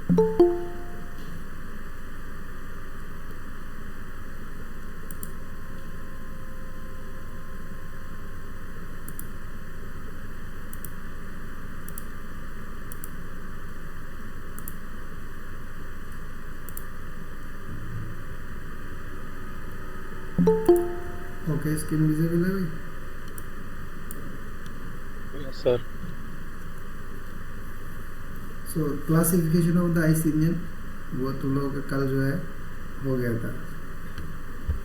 Okay, screen visible है भाई? Yes sir. So classification of the ice engine, वो तुम लोगों का कल जो है हो गया था।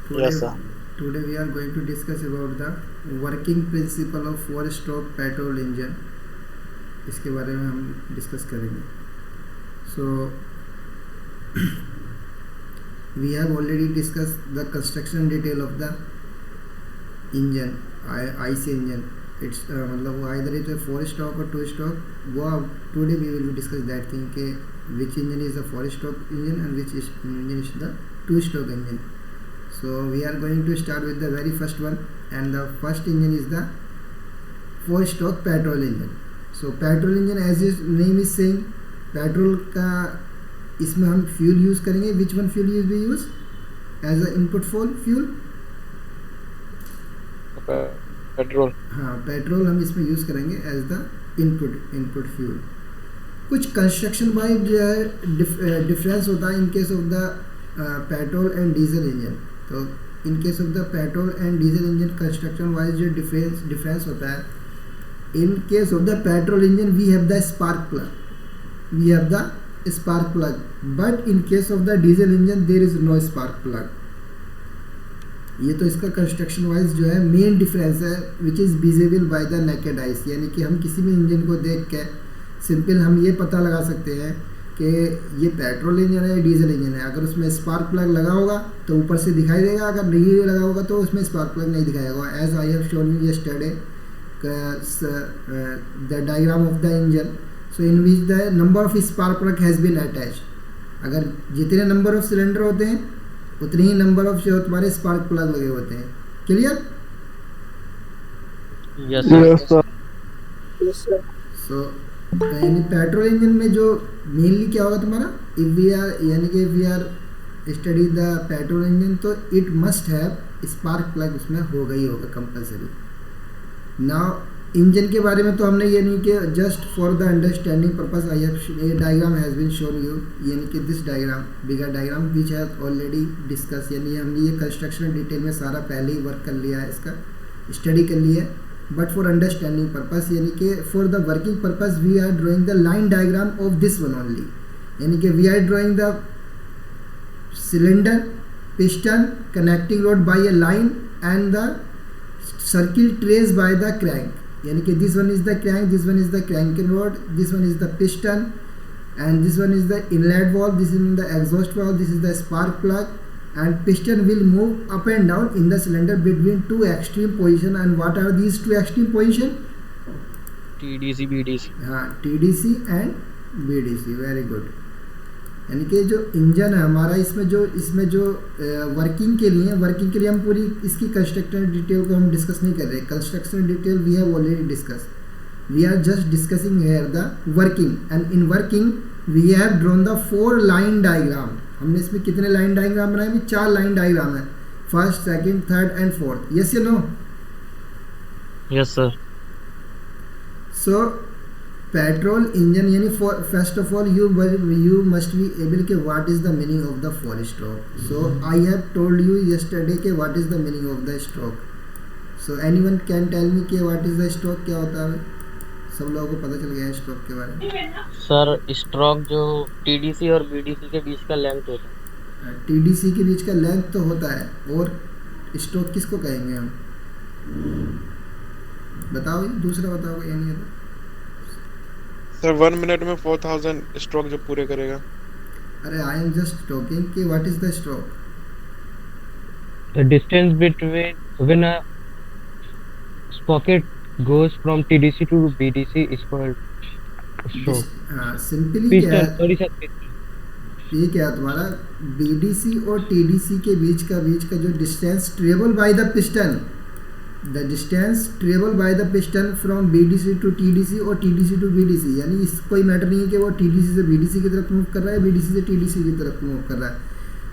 Today yes sir. Today we are going to discuss about the working principle of 4 stroke petrol engine. इसके बारे में हम डिस्कस करेंगे। सो we have already discussed the construction detail of the engine, IC engine. It's मतलब वो either it's a 4 stroke or 2 stroke. वो today we will discuss that thing के which engine is the 4 stroke engine and which engine is the 2 stroke engine. So we are going to start with the very first one, and the first engine is the 4 stroke petrol engine. So petrol engine, as its name is saying, petrol का इसमें हम fuel use करेंगे. Which one fuel use we use as a input for fuel? Petrol. हाँ, petrol हम इसमें use करेंगे as the input fuel. कुछ construction wise जो है डिफरेंस होता है in case of the petrol and diesel engine. तो in case of the petrol and diesel engine construction wise जो डिफरेंस होता है, in case of the petrol engine we have the spark plug, but in case of the diesel engine there is no spark plug. ये तो इसका construction wise जो है main difference है, which is visible by the naked eyes. यानी कि हम किसी भी इंजन को देख के सिंपल हम ये पता लगा सकते हैं कि ये पेट्रोल इंजन है या डीजल इंजन है. अगर उसमें स्पार्क प्लग लगा होगा तो ऊपर से दिखाई देगा, अगर नहीं लगा होगा तो उसमें स्पार्क प्लग नहीं दिखाएगा. As I have shown you yesterday the diagram of the engine, so in which the number of spark plug has been attached. अगर जितने नंबर ऑफ सिलेंडर होते हैं उतने ही नंबर ऑफ जो तुम्हारे स्पार्क प्लग लगे होते हैं. क्लियर? Yes sir. सो यानी पेट्रोल इंजन में जो मेनली क्या होगा तुम्हारा, इफ वी आर यानी कि we are study the petrol engine, तो it must have spark plug उसमें होगा ही होगा कंपलसरी. नाउ इंजन के बारे में तो हमने ये नहीं कि just for the understanding purpose I have diagram has been shown you, यानी कि this diagram bigger diagram which have already discuss. यानी हमने ये कंस्ट्रक्शन डिटेल में सारा पहले ही वर्क कर लिया है, इसका स्टडी कर लिया है. बट फॉर अंडरस्टैंडिंग पर्पस यानी कि for the working purpose we are drawing the line diagram of this one only. यानी कि we are drawing the cylinder, piston, connecting rod by a line and the circle trace by the crank. यानी कि this one is the crank, this one is the cranking rod, this one is the piston and this one is the inlet valve, this is the exhaust valve, this is the spark plug. And piston will move up and down in the cylinder between two extreme position. And what are these two extreme position? TDC BDC. हाँ, TDC and BDC. Very good. यानी कि जो engine है हमारा, इसमें जो working के लिए हम पूरी इसकी कंस्ट्रक्शन डिटेल को हम डिस्कस नहीं कर रहे. Construction detail we have already discuss. We are just discussing here the working. And in working we have drawn the 4 line diagram. हमने इसमें कितने लाइन डायग्राम बनाए? 4 लाइन डायग्राम है, first, second, third and fourth. Yes या no? Yes sir. So petrol engine यानी first of all you must be able के what is the meaning of the 4 stroke. So I have told you yesterday के what is the meaning of the stroke. So anyone can tell me के what is the stroke क्या होता है? सब लोगों को पता चल गया है स्ट्रोक के बारे में. सर स्ट्रोक जो TDC और BDC के बीच का लेंथ होता है. TDC के बीच का लेंथ तो होता है, और स्ट्रोक किसको कहेंगे हम? बताओ, दूसरा बताओ. ये नहीं है तो सर 1 मिनट में 4000 स्ट्रोक जो पूरे करेगा. अरे आई एम जस्ट टॉकिंग कि what is the stroke. The distance between when a sprocket goes from TDC to BDC is called stroke. हाँ, सिंपली क्या है, Sorry sir. ये क्या है तुम्हारा, BDC और TDC के बीच का जो distance travel by the piston, the distance travel by the piston from BDC to TDC और टीडीसी टू बीडीसी, यानी इस कोई मैटर नहीं है कि वो टीडीसी से बीडीसी की तरफ मूव कर रहा है, बीडीसी से टीडीसी की तरफ मूव कर रहा है,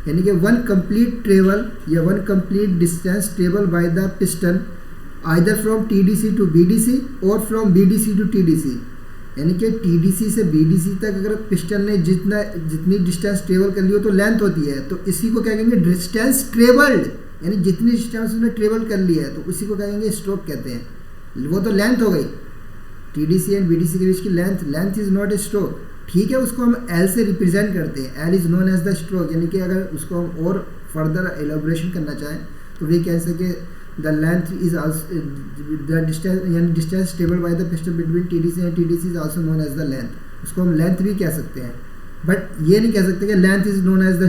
यानी कि वन कंप्लीट ट्रेवल या one complete distance travel by the piston either from TDC to BDC और फ्रॉम बीडीसी टू टीडीसी, यानी कि टीडीसी से बीडीसी तक अगर पिस्टन ने जितनी डिस्टेंस ट्रेवल कर ली हो तो लेंथ होती है, तो इसी को क्या कहेंगे डिस्टेंस ट्रेवल्ड, यानी जितनी डिस्टेंस उसने ट्रेवल कर लिया है तो उसी को कहेंगे स्ट्रोक कहते हैं, वो तो लेंथ हो गई टीडीसी एंड बीडीसी के बीच की length is not a stroke, ठीक है, उसको हम एल से रिप्रेजेंट करते हैं, L is known as the stroke, यानी कि अगर उसको हम और फर्दर एलोब्रेशन करना चाहें तो वे कह सके the length is the distance, यानी distance travel by the piston between TDC and TDC is also known as the length, उसको हम लेंथ भी कह सकते हैं, बट ये नहीं कह सकते कि length is known as the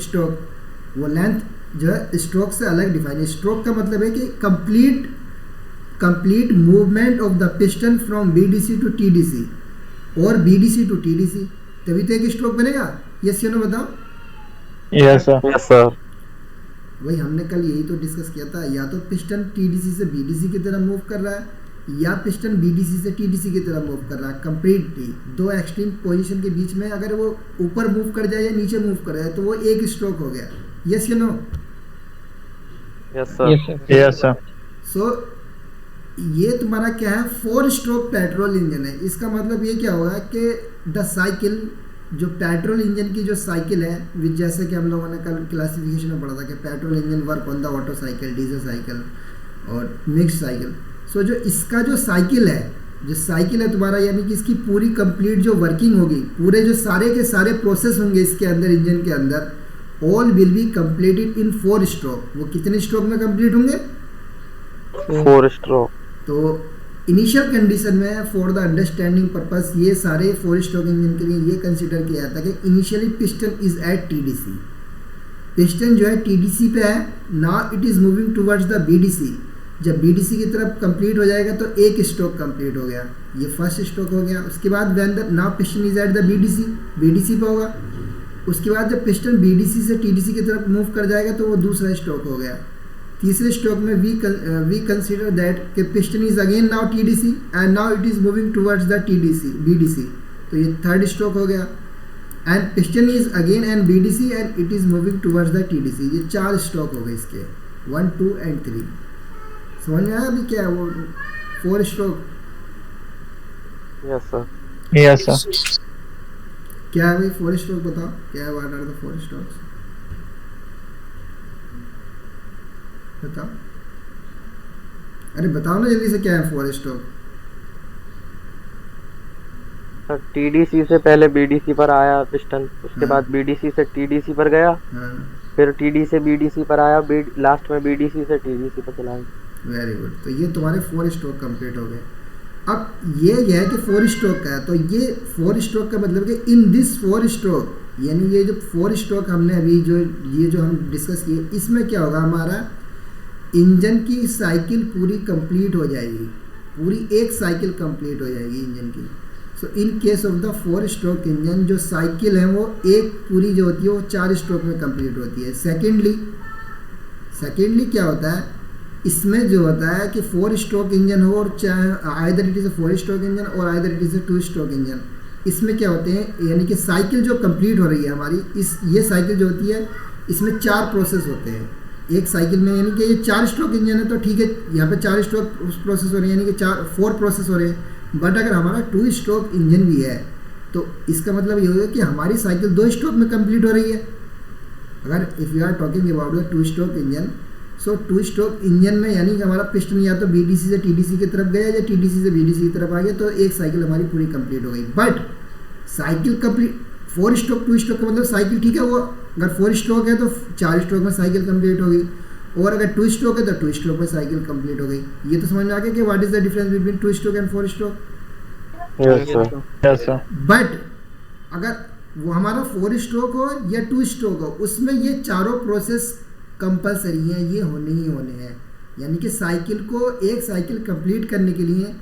stroke, वो लेंथ जो है स्ट्रोक से अलग डिफाइन है। स्ट्रोक का मतलब है कि complete movement of the piston from BDC to TDC और बीडीसी टू टीडीसी, तभी तो एक स्ट्रोक बनेगा। यस या नो बताओ। Yes sir. वही हमने कल यही तो डिस्कस किया था, या तो पिस्टन टीडीसी से बीडीसी की तरफ मूव कर रहा है या पिस्टन बीडीसी से टीडीसी की तरफ मूव कर रहा है, कंप्लीटली दो एक्सट्रीम पोजीशन के बीच में अगर वो ऊपर मूव कर जाए या नीचे मूव कर जाए तो वो एक स्ट्रोक हो गया। यस या नो। Yes sir. सो ये तुम्हारा क्या है 4 स्ट्रोक पेट्रोल इंजन है। इसका मतलब ये क्या होगा कि द साइकिल जो पेट्रोल इंजन की जो साइकिल है विच जैसे कि हम लोगों ने कल क्लासिफिकेशन में पढ़ा था कि petrol engine work on the auto cycle, diesel cycle और मिक्स्ड साइकिल। सो जो इसका जो साइकिल है तुम्हारा, यानी कि इसकी पूरी कंप्लीट जो वर्किंग होगी, पूरे जो सारे के सारे प्रोसेस होंगे इसके अंदर इंजन के अंदर, all will be completed in 4 stroke. वो कितने स्ट्रोक में कंप्लीट होंगे? 4 स्ट्रोक। तो इनिशियल कंडीशन में फॉर द अंडरस्टैंडिंग पर्पस ये सारे 4 स्ट्रोक इंजन के लिए ये कंसीडर किया जाता है कि initially piston is at TDC, piston जो है टीडीसी पे है, now it is moving towards the BDC. जब बीडीसी की तरफ कंप्लीट हो जाएगा तो एक स्ट्रोक कंप्लीट हो गया, ये फर्स्ट स्ट्रोक हो गया। उसके बाद when the now piston is at the BDC पे होगा। उसके बाद जब पिस्टन बीडीसी से टीडीसी की तरफ मूव कर जाएगा तो वो दूसरा स्ट्रोक हो गया। तीसरे स्ट्रोक में वी कंसीडर दैट कि piston is again now TDC and now it is moving towards the BDC, तो ये थर्ड स्ट्रोक हो गया। And piston is again and BDC and it is moving towards the TDC, ये 4 stroke हो गए इसके, 1, 2 and 3। समझ में आया अभी क्या है वो 4 स्ट्रोक? Yes sir. क्या है भाई 4 स्ट्रोक? बताओ क्या है, व्हाट आर द 4 स्ट्रोक्स? बताओ, अरे बताओ ना जल्दी से, क्या है 4 स्ट्रोक? सर टीडीसी से पहले बीडीसी पर आया पिस्टन, उसके बाद बीडीसी से टीडीसी पर गया, फिर टीडी से बीडीसी पर आया, लास्ट में बीडीसी से टीडीसी पर चला गया। Very good. तो ये तुम्हारे 4 स्ट्रोक कंप्लीट हो गए। अब ये है कि 4 स्ट्रोक का है, तो ये 4 स्ट्रोक का मतलब कि इन दिस 4 स्ट्रोक, यानी ये जो 4 स्ट्रोक हमने अभी जो हम डिस्कस किए, इसमें क्या होगा, हमारा इंजन की साइकिल पूरी कंप्लीट हो जाएगी, पूरी एक साइकिल कंप्लीट हो जाएगी इंजन की। So in case of the 4 stroke engine, जो साइकिल है वो एक पूरी जो होती है वो 4 स्ट्रोक में कंप्लीट होती है। सेकेंडली क्या होता है इसमें, जो होता है कि 4 स्ट्रोक इंजन हो और चाहे either it is a 4 stroke engine और either it is a 2 stroke engine, इसमें क्या होते हैं, यानी कि साइकिल जो कंप्लीट हो रही है हमारी, ये साइकिल जो होती है इसमें 4 प्रोसेस होते हैं एक साइकिल में। यानी कि ये 4 स्ट्रोक इंजन है तो ठीक है, यहाँ पे 4 स्ट्रोक प्रोसेस हो रहे हैं, यानी कि 4 प्रोसेस हो रहे हैं। बट अगर हमारा 2 स्ट्रोक इंजन भी है तो इसका मतलब ये होगा कि हमारी साइकिल 2 स्ट्रोक में कंप्लीट हो रही है। अगर if you are talking about the 2 stroke engine, so 2 stroke engine में यानी कि हमारा पिस्टन या तो बीडीसी से टीडीसी की तरफ गया या टीडीसी से बीडीसी की तरफ आ गया, तो एक साइकिल हमारी पूरी कंप्लीट हो गई। But cycle complete 4 stroke 2 stroke का मतलब साइकिल ठीक है, वो अगर 4 स्ट्रोक है तो 4 स्ट्रोक में साइकिल कंप्लीट हो गई, और अगर 2 स्ट्रोक है तो 2 स्ट्रोक में साइकिल कंप्लीट हो गई। ये तो समझ में आ गया कि what is the difference between 2 stroke and 4 stroke. Yes sir. But अगर वो हमारा 4 स्ट्रोक हो या 2 स्ट्रोक हो, उसमें ये चारों प्रोसेस कंपलसरी हैं, ये होने ही होने हैं। यानी कि साइकिल को एक साइकिल कंप्लीट करने के लिए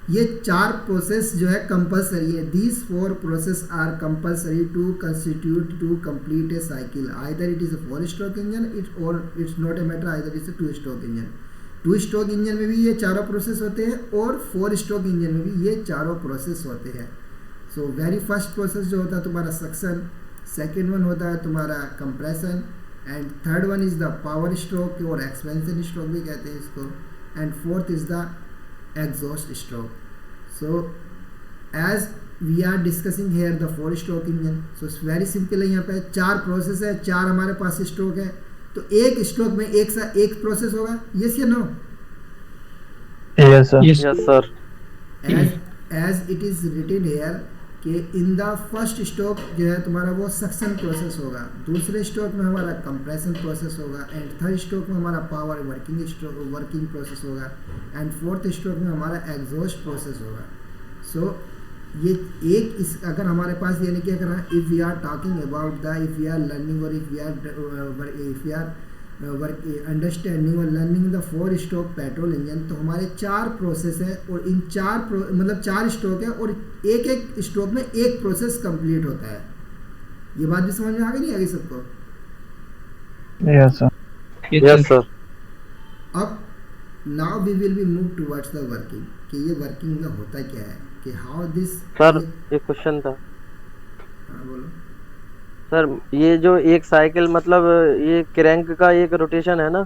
ये 4 प्रोसेस जो है कंपलसरी है। These 4 process are compulsory to constitute to complete a cycle, either it is a 4 stroke engine और it's not a matter either it's a 2 stroke engine. 2 stroke engine में भी ये चारों प्रोसेस होते हैं और 4 स्ट्रोक इंजन में भी ये चारों प्रोसेस होते हैं। सो वेरी फर्स्ट प्रोसेस जो होता है तुम्हारा सक्शन, सेकेंड वन होता है तुम्हारा compression, and third one is the power stroke और एक्सपेंशन स्ट्रोक भी कहते हैं इसको, and fourth is the exhaust stroke. So as we are discussing here the 4 stroke engine, so very simple है। यहाँ पे 4 प्रोसेस है, 4 हमारे पास स्ट्रोक है, तो एक स्ट्रोक में एक प्रोसेस होगा, यस या no? Yes, sir. Yes, sir. As it is written here कि इन द फर्स्ट स्ट्रोक जो है तुम्हारा वो सक्शन प्रोसेस होगा, दूसरे स्ट्रोक में हमारा कंप्रेशन प्रोसेस होगा, एंड थर्ड स्ट्रोक में हमारा पावर वर्किंग प्रोसेस होगा, एंड फोर्थ स्ट्रोक में हमारा एग्जॉस्ट प्रोसेस होगा। सो ये एक इस अगर हमारे पास यानी कि अगर if we are talking about the if we are learning और इफ़ वी आर अंडरस्टैंडिंग और learning the 4 stroke petrol engine, तो हमारे 4 प्रोसेस है और इन 4 स्ट्रोक है और एक स्ट्रोक में एक प्रोसेस कंप्लीट होता है। ये बात भी समझ में आ गई नहीं आ गई सबको? Yes, sir. Yes, sir. अब now we will be move towards the working, कि ये वर्किंग में होता क्या है, कि हाउ दिस। सर एक क्वेश्चन था। हाँ बोलो। सर ये जो एक साइकिल मतलब ये क्रैंक का एक रोटेशन है ना?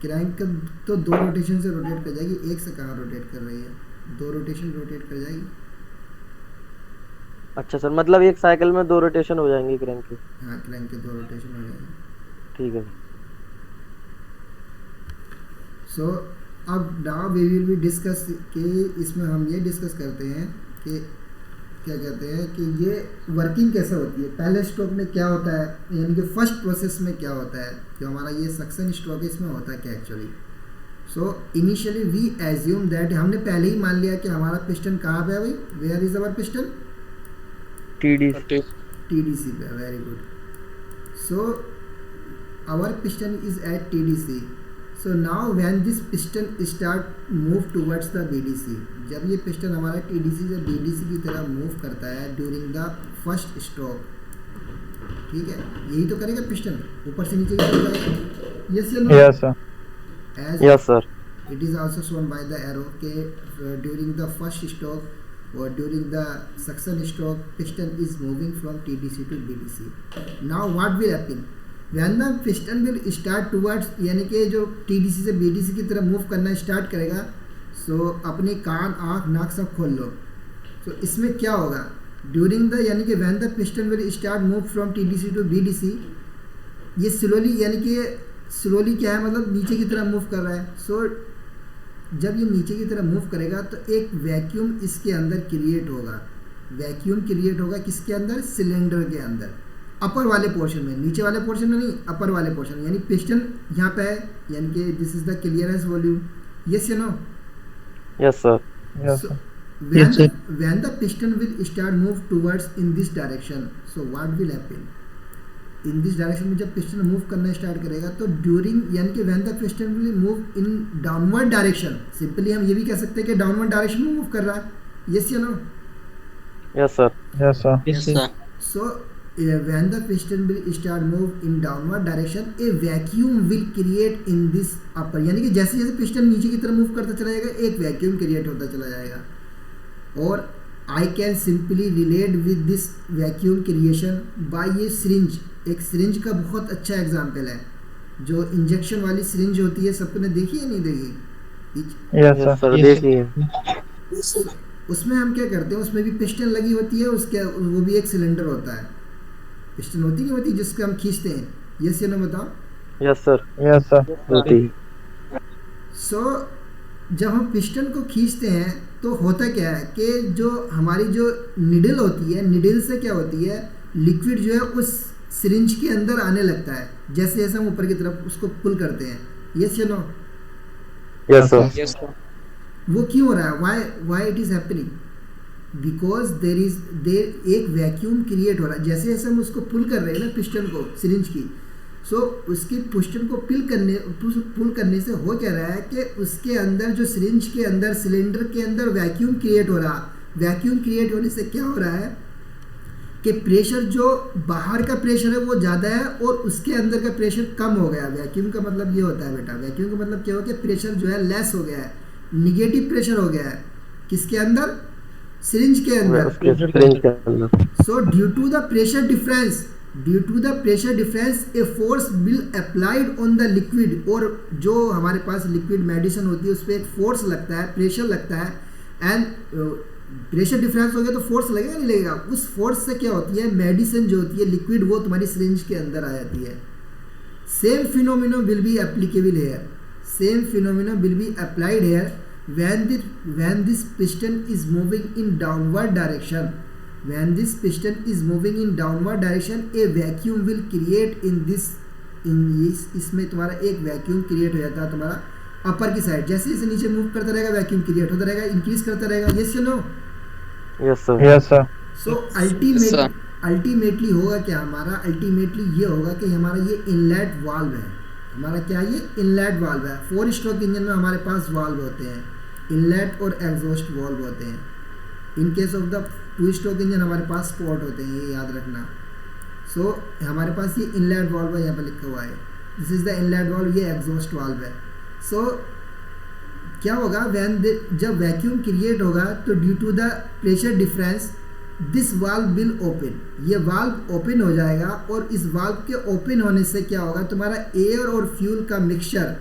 क्रैंक का तो 2 रोटेशन से रोटेट कर जाएगी, एक से कहाँ रोटेट कर रही है, 2 रोटेशन रोटेट कर जाएगी। अच्छा सर, मतलब एक साइकिल में 2 रोटेशन हो जाएंगे क्रैंक के? हाँ, क्रैंक के 2 रोटेशन हो जाएंगे। ठीक है। सो अब now we will be discuss कि इसमें हम ये डिस्कस करते हैं कि क्या कहते हैं कि ये वर्किंग कैसे होती है। पहले स्ट्रोक में क्या होता है, यानी कि फर्स्ट प्रोसेस में क्या होता है, जो हमारा ये सक्शन स्ट्रोक है इसमें होता है क्या actually. So initially we assume that, हमने पहले ही मान लिया कि हमारा पिस्टन कहाँ पे है भाई, where is our piston? TDC पे। Very good. So our piston is at TDC। So now when this piston start move towards the BDC, जब ये पिस्टन हमारा TDC से BDC की तरह मूव करता है ड्यूरिंग द फर्स्ट स्ट्रोक, ठीक है, यही तो करेगा पिस्टन, ऊपर से नीचे की तरफ जाएगा। यस या no? Yes, sir. Yes, sir. It is also shown by the arrow के during the first stroke or during the suction stroke piston is moving from TDC to BDC. Now what will happen? When the piston will start towards, यानी कि जो TDC से BDC की तरफ move करना start करेगा, सो अपने कान आँख नाक सब खोल लो। तो इसमें क्या होगा, ड्यूरिंग द यानी कि when the piston will start move from TDC to BDC, ये स्लोली यानी कि स्लोली क्या है, मतलब नीचे की तरफ मूव कर रहा है। सो जब ये नीचे की तरफ मूव करेगा तो एक वैक्यूम इसके अंदर क्रिएट होगा। वैक्यूम क्रिएट होगा किसके अंदर? सिलेंडर के अंदर, अपर वाले पोर्शन में, नीचे वाले पोर्शन में नहीं, अपर वाले पोर्शन में। यानी पिस्टन यहाँ पे है, यानी कि this is the clearance volume. Yes या no? Yes sir. When the piston will start move towards in this direction, so what will happen? In this direction में जब पिस्टन मूव करना स्टार्ट करेगा तो ड्यूरिंग यानी कि when the piston will move in downward direction, simply हम ये भी कह सकते हैं कि डाउनवर्ड डायरेक्शन में मूव कर रहा है। यस या no? Yes sir. Yes, sir. Yes, sir. So when the piston will start move in downward direction, a vacuum will create in this upper, यानी कि जैसे जैसे पिस्टन नीचे की तरफ मूव करता चला जाएगा एक वैक्यूम क्रिएट होता चला जाएगा। और I can simply relate with this vacuum creation bye ये सिरिंज। एक सिरिंज का बहुत अच्छा एग्जाम्पल है, जो इंजेक्शन वाली सिरिंज होती है, सबने देखी है नहीं देखी? Yes, sir. देखिए उसमें हम क्या करते हैं, उसमें भी पिस्टन लगी होती है, उसके वो भी एक सिलेंडर होता है, पिस्टन होती नहीं होती जिसको हम खींचते हैं। यस या नो बताओ? Yes sir. Yes, sir. होती। सो जब हम पिस्टन को खींचते हैं तो होता क्या है कि जो हमारी जो निडल होती है, निडल से क्या होती है, लिक्विड जो है उस सिरिंज के अंदर आने लगता है जैसे जैसे हम ऊपर की तरफ उसको पुल करते हैं। यस या नो? Yes sir. वो क्यों हो रहा है? Why it is happening? Because there एक वैक्यूम क्रिएट हो रहा है। जैसे जैसे हम उसको पुल कर रहे हैं ना पिस्टन को, सिरिंज की, सो उसकी पिस्टन को पुल करने से हो क्या रहा है कि उसके अंदर जो सिरिंज के अंदर सिलेंडर के अंदर वैक्यूम क्रिएट हो रहा। वैक्यूम क्रिएट होने से क्या हो रहा है कि प्रेशर जो बाहर का प्रेशर है वो ज़्यादा है और उसके अंदर का प्रेशर कम हो गया। वैक्यूम का मतलब ये होता है बेटा, वैक्यूम का मतलब क्या हो गया, प्रेशर जो है लेस हो गया है, निगेटिव प्रेशर हो गया है किसके अंदर, सिरिंज के अंदर। सिरिंज के अंदर। So due to the pressure difference a force will applied on the liquid, और जो हमारे पास लिक्विड मेडिसिन होती है उस पर एक फोर्स लगता है, प्रेशर लगता है, एंड प्रेशर डिफरेंस हो गया तो फोर्स लगेगा नहीं लगेगा, उस फोर्स से क्या होती है, मेडिसिन जो होती है लिक्विड वो तुम्हारी सिरिंज के अंदर आ जाती है। Same phenomenon will be applicable here, same phenomenon will be applied here when this piston is moving in downward direction, when this piston is moving in downward direction a vacuum will create in this इसमें तुम्हारा एक vacuum create हो जाता है तुम्हारा अपर की side, जैसे जैसे नीचे मूव करता रहेगा वैक्यूम क्रिएट होता रहेगा, इंक्रीज करता रहेगा। यस या no? Yes sir. Yes, sir. So ultimately होगा क्या हमारा, अल्टीमेटली ये होगा कि हमारा ये इनलेट वाल्व है, हमारा क्या ये इनलेट वाल्व है। 4 स्ट्रोक इंजन में हमारे पास वाल्व होते हैं, इनलेट और एग्जॉस्ट वाल्व होते हैं। In case of the 2 stroke engine हमारे पास स्पॉट होते हैं, ये याद रखना। सो हमारे पास ये इनलेट वाल्व है, यहाँ पर लिखा हुआ है this is the inlet valve, ये एग्जॉस्ट वाल्व है। सो क्या होगा, जब वैक्यूम क्रिएट होगा तो due to the pressure difference this valve will open, ये वाल्व ओपन हो जाएगा, और इस वाल्व के ओपन होने से क्या होगा, तुम्हारा एयर और फ्यूल का मिक्सचर,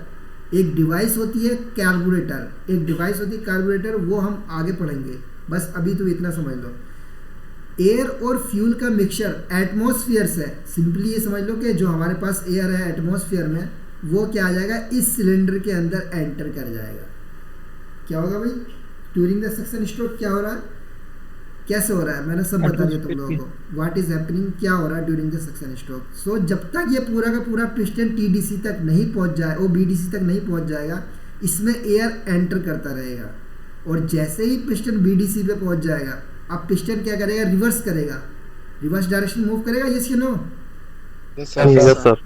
एक डिवाइस होती है कार्बोरेटर, एक डिवाइस होती है कार्बोरेटर, वो हम आगे पढ़ेंगे, बस अभी तो इतना समझ लो। एयर और फ्यूल का मिक्सचर एटमॉस्फेयर से, सिंपली ये समझ लो कि जो हमारे पास एयर है एटमॉस्फेयर में, वो क्या आ जाएगा, इस सिलेंडर के अंदर एंटर कर जाएगा। क्या होगा भाई, ड्यूरिंग द सक्शन स्ट्रोक क्या हो रहा है, कैसे हो रहा है, मैंने सब बता दिया तुम लोगों को, व्हाट इज हैपनिंग, क्या हो रहा है ड्यूरिंग द सक्शन स्ट्रोक। सो जब तक ये पूरा का पूरा पिस्टन टीडीसी तक नहीं पहुंच जाए, वो बीडीसी तक नहीं पहुंच जाएगा, इसमें एयर एंटर करता रहेगा, और जैसे ही पिस्टन बीडीसी पे पहुंच जाएगा, अब पिस्टन क्या करेगा, रिवर्स करेगा, रिवर्स डायरेक्शन मूव करेगा। यस या नो? Yes yes sir.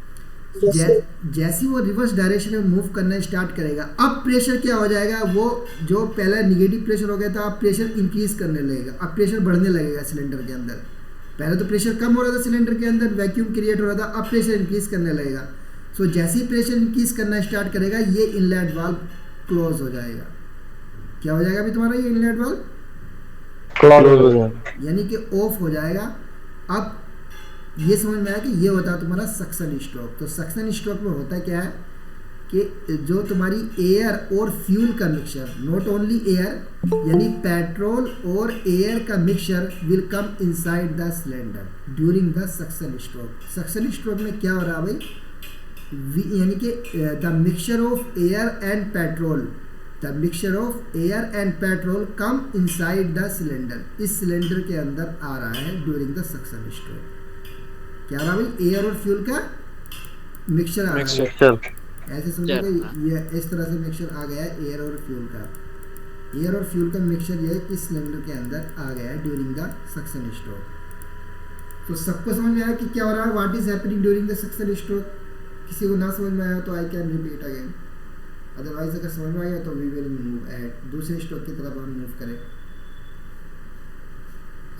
जैसे वो रिवर्स डायरेक्शन में मूव करना स्टार्ट करेगा, अब प्रेशर क्या हो जाएगा, वो जो पहला निगेटिव प्रेशर हो गया था, अब प्रेशर इंक्रीज करने लगेगा, अब प्रेशर बढ़ने लगेगा सिलेंडर के अंदर। पहले तो प्रेशर कम हो रहा था सिलेंडर के अंदर, वैक्यूम क्रिएट हो रहा था, अब प्रेशर इंक्रीज करने लगेगा। सो जैसे ही प्रेशर इंक्रीज करना स्टार्ट करेगा, ये इनलेट वाल्व क्लोज हो जाएगा। क्या हो जाएगा अभी तुम्हारा ये इनलेट वाल्व क्लोज हो जाएगा, यानी कि ऑफ हो जाएगा। अब ये समझ में आया कि ये होता है तुम्हारा सक्शन स्ट्रोक। तो सक्शन स्ट्रोक में होता क्या है कि जो तुम्हारी एयर और फ्यूल का मिक्सचर, नॉट ओनली एयर, यानी पेट्रोल और एयर का mixture will come inside the cylinder during the suction stroke. Suction stroke में क्या हो रहा है भाई, यानी कि the mixture of air and petrol, the mixture of air and petrol come inside the cylinder, इस सिलेंडर के अंदर आ रहा है ड्यूरिंग द सक्शन स्ट्रोक। क्या रहा भाई, एयर और फ्यूल का मिक्सचर आ रहा है, ऐसे समझो कि ये इस तरह से मिक्सचर आ गया है एयर और फ्यूल का, एयर और फ्यूल का मिक्सचर ये इस सिलेंडर के अंदर आ गया है ड्यूरिंग द सक्शन स्ट्रोक। तो सबको समझ में आया कि क्या हो रहा है, what is happening during the suction stroke. किसी को ना समझ में आया तो I can repeat again, otherwise अगर समझ में आया तो वी विल मूव एट दूसरे स्ट्रोक की तरफ हम मूव करें।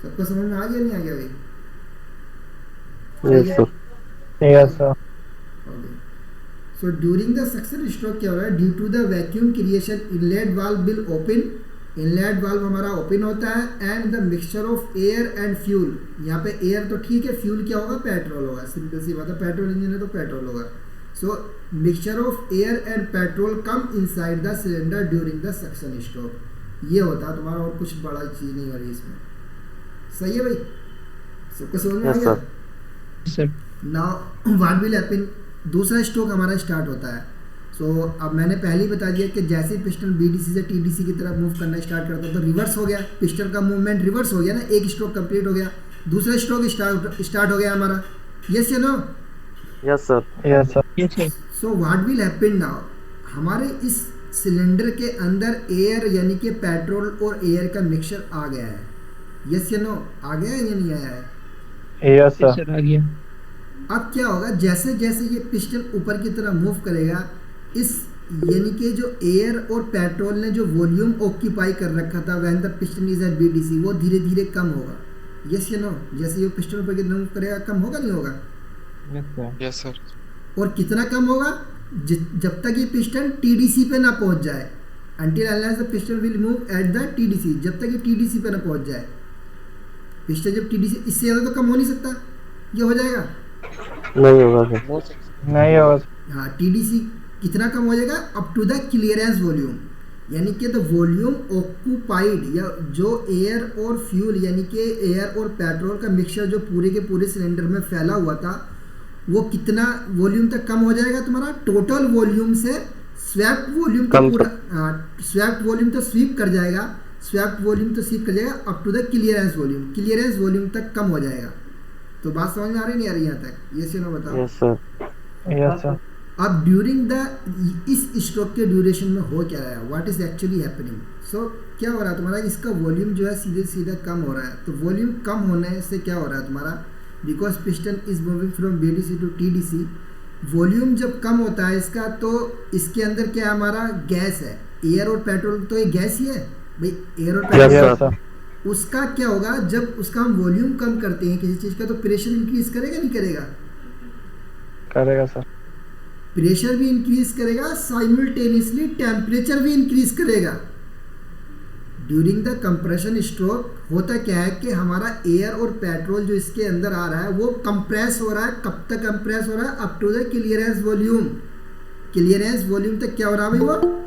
सबको समझ में आ गया नहीं आ गया भाई? Yes sir. Yes, sir. So during the suction stroke क्या हो रहा है, due to the vacuum creation inlet valve will open, inlet valve हमारा ओपन होता है, and the mixture of air and fuel, यहाँ पे एयर तो ठीक है, फ्यूल क्या होगा, पेट्रोल होगा, सिंपल सी बात है, पेट्रोल इंजन है तो पेट्रोल होगा। So mixture of air and petrol come inside the cylinder during the suction stroke. ये होता है तुम्हारा, और कुछ बड़ा चीज़ नहीं हो रही इसमें। सही है भाई, सबको समझ में आ गया? नाउ व्हाट विल हैपन, दूसरा स्ट्रोक हमारा स्टार्ट होता है। सो अब मैंने पहले ही बता दिया कि जैसे ही पिस्टन बीडीसी से टीडीसी की तरफ मूव करना स्टार्ट करता है तो रिवर्स हो गया, पिस्टन का मूवमेंट रिवर्स हो गया ना, एक स्ट्रोक कंप्लीट हो गया, दूसरा स्ट्रोक स्टार्ट हो गया हमारा। यस या no? Yes sir. Yes, sir. So what will happen now, हमारे इस सिलेंडर के अंदर एयर यानी कि पेट्रोल और एयर का मिक्सचर आ गया है। यस या नो? आ गया है या नहीं आया है? Yes, sir. आ गया। अब क्या होगा, जैसे जैसे ये पिस्टन ऊपर की तरफ मूव करेगा, इस यानी कि जो एयर और पेट्रोल ने जो वॉल्यूम ऑक्यूपाई कर रखा था when the piston is at BDC, वो धीरे धीरे कम होगा। यस या नो? जैसे ये पिस्टन ऊपर की तरफ मूव करेगा कम होगा नहीं होगा? Yes, sir. Yes sir. और कितना कम होगा? जब तक ये पिस्टन टीडीसी पे ना पहुंच जाए, until unless the piston will move at the TDC, जब तक ये टीडीसी पे ना पहुंच जाए। पिस्टन जब टीडीसी, इससे ज़्यादा तो कम हो नहीं सकता, ये हो जाएगा? नहीं होगा सर। नहीं होगा। हाँ, टीडीसी कितना कम हो जाएगा? Up to the clearance volume, यानी कि द वॉल्यूम ऑक्यूपाइड, या जो एयर और फ्यूल यानी कि एयर और पेट्रोल का मिक्सचर जो पूरे के पूरे सिलेंडर में फैला हुआ था, वो कितना वॉल्यूम तक कम हो जाएगा तुम्हारा? टोटल वॉल्यूम से स्वैप्ट वॉल्यूम तो पूरा, स्वैप्ट वॉल्यूम तो स्वीप कर जाएगा, स्वैप्ट वॉल्यूम तो स्वीप कर जाएगा up to the clearance volume, clearance volume तक कम हो जाएगा। तो बात समझ में आ रही नहीं आ रही यहाँ तक? ये से ना बताओ। Yes sir. Yes sir. अब ड्यूरिंग द, इस स्ट्रोक के ड्यूरेशन में हो क्या रहा है, व्हाट इज एक्चुअली हैपनिंग? सो क्या हो रहा है तुम्हारा? इसका वॉल्यूम जो है सीधे सीधे कम हो रहा है। तो वॉल्यूम कम होने से क्या हो रहा है तुम्हारा? Because piston is moving from BDC to TDC, volume जब कम होता है इसका, तो इसके अंदर क्या है हमारा? गैस है, एयर और पेट्रोल, तो ये गैस ही है भाई, एयर और Yes, पेट्रोल। sir. उसका क्या होगा जब उसका हम वॉल्यूम कम करते हैं किसी चीज़ का, तो प्रेशर इंक्रीज करेगा नहीं करेगा? करेगा सर। प्रेशर भी इंक्रीज करेगा, साइमल्टेनियसली टेम्परेचर भी इंक्रीज करेगा। ड्यूरिंग द कंप्रेशन स्ट्रोक होता क्या है कि हमारा एयर और पेट्रोल जो इसके अंदर आ रहा है वो कंप्रेस हो रहा है। कब तक कंप्रेस हो रहा है? Up to the clearance volume. Clearance volume तक क्या हो रहा है भाई? वो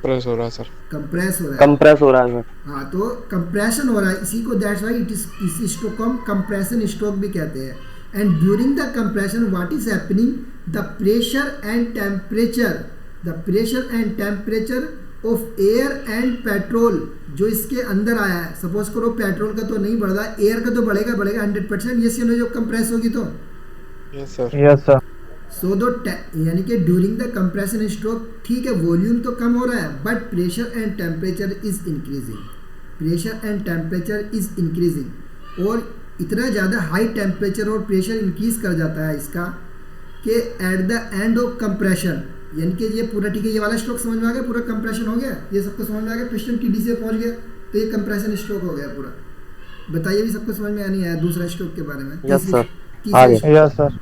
प्रेस हो रहा है सर। कंप्रेस हो रहा है। कंप्रेस हो रहा है सर। हाँ, तो कंप्रेशन हो रहा है, इसी को दैट्स व्हाई इट इज, इस स्ट्रोक को हम कंप्रेशन स्ट्रोक भी कहते हैं। And during the compression what is happening? The pressure and temperature, the pressure and temperature of air and petrol जो इसके अंदर आया है, सपोज करो पेट्रोल का तो नहीं बढ़ रहा, एयर का तो बढ़ेगा 100%, ये सी जो कंप्रेस होगी तो। Yes sir. Yes sir. So दो, यानी कि ड्यूरिंग द कंप्रेशन स्ट्रोक, ठीक है वॉल्यूम तो कम हो रहा है but pressure and temperature is increasing, pressure and temperature is increasing. और इतना ज़्यादा हाई टेम्परेचर और प्रेशर इंक्रीज कर जाता है इसका कि at the end of compression, यानी कि ये पूरा, ठीक है ये वाला स्ट्रोक समझ में आ गया, पूरा कंप्रेशन हो गया, ये सबको समझ में आ गया, पिस्टन टीडी से पहुंच गया तो ये कंप्रेशन स्ट्रोक हो गया पूरा। बताइए भी सबको समझ में आ नहीं आया दूसरा स्ट्रोक के बारे में? Yes sir. Yes sir.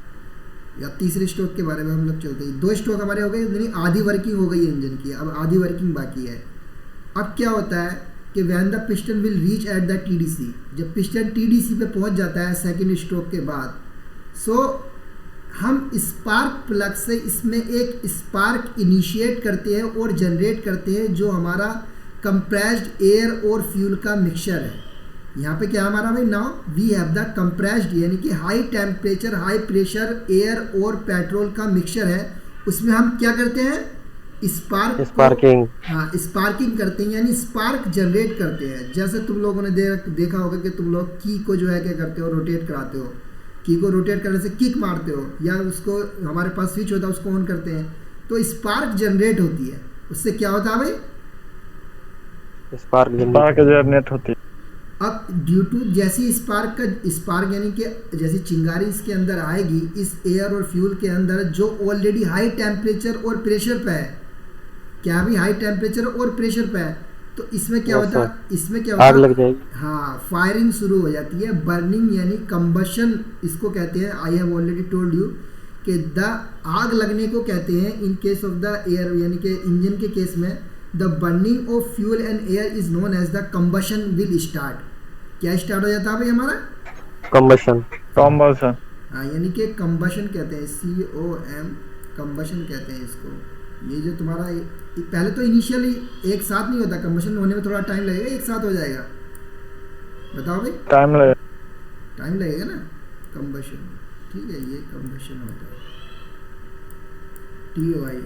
या तीसरे स्ट्रोक के बारे में हम लोग चलते हैं। 2 स्ट्रोक हमारे हो गए, यानी आधी वर्किंग हो गई है इंजन की, अब आधी वर्किंग बाकी है। अब क्या होता है कि when the piston will reach at the TDC, जब पिस्टन टीडीसी पे पहुंच जाता है सेकंड स्ट्रोक के बाद, सो हम स्पार्क प्लग से इसमें एक स्पार्क इनिशिएट करते हैं और जनरेट करते हैं जो हमारा कंप्रेस्ड एयर और फ्यूल का मिक्सचर है। यहाँ पे क्या हमारा भाई? Now we have the compressed, यानी कि high temperature high pressure air और पेट्रोल का मिक्सचर है। उसमें हम क्या करते हैं? स्पार्किंग। हाँ, स्पार्किंग करते हैं, यानी स्पार्क जनरेट करते हैं। जैसे तुम लोगों ने देखा होगा कि तुम लोग की को जो है क्या करते हो? रोटेट कराते हो। की को रोटेट करने से किक मारते हो, या उसको हमारे पास स्विच होता है उसको ऑन करते हैं, तो स्पार्क जनरेट होती है। उससे क्या होता है भाई? स्पार्क जनरेट होती है। अब ड्यू टू जैसी स्पार्क यानी कि जैसी चिंगारी इसके अंदर आएगी इस एयर और फ्यूल के अंदर, जो ऑलरेडी हाई टेम्परेचर और प्रेशर पे है, क्या भी हाई टेम्परेचर और प्रेशर पे है, तो इसमें क्या होता है? इसमें क्या होता है? आग लग जाएगी। हाँ, फायरिंग शुरू हो जाती है। बर्निंग यानी कंबशन इसको कहते हैं। I have already told you कि द आग लगने को कहते हैं in case of the air, यानी कि इंजन के केस में the burning of fuel and air is known as the combustion will start. क्या स्टार्ट हो जाता है भाई हमारा? कंबशन। हाँ, यानी कि कंबशन कहते हैं, COM, कंबशन कहते हैं इसको। ये जो तुम्हारा पहले तो इनिशियली एक साथ नहीं होता, कंबशन होने में थोड़ा टाइम लगेगा, एक साथ हो जाएगा। बताओ भाई? टाइम लगेगा ना कंबशन, ठीक है, ये कंबशन होता है, TOIN।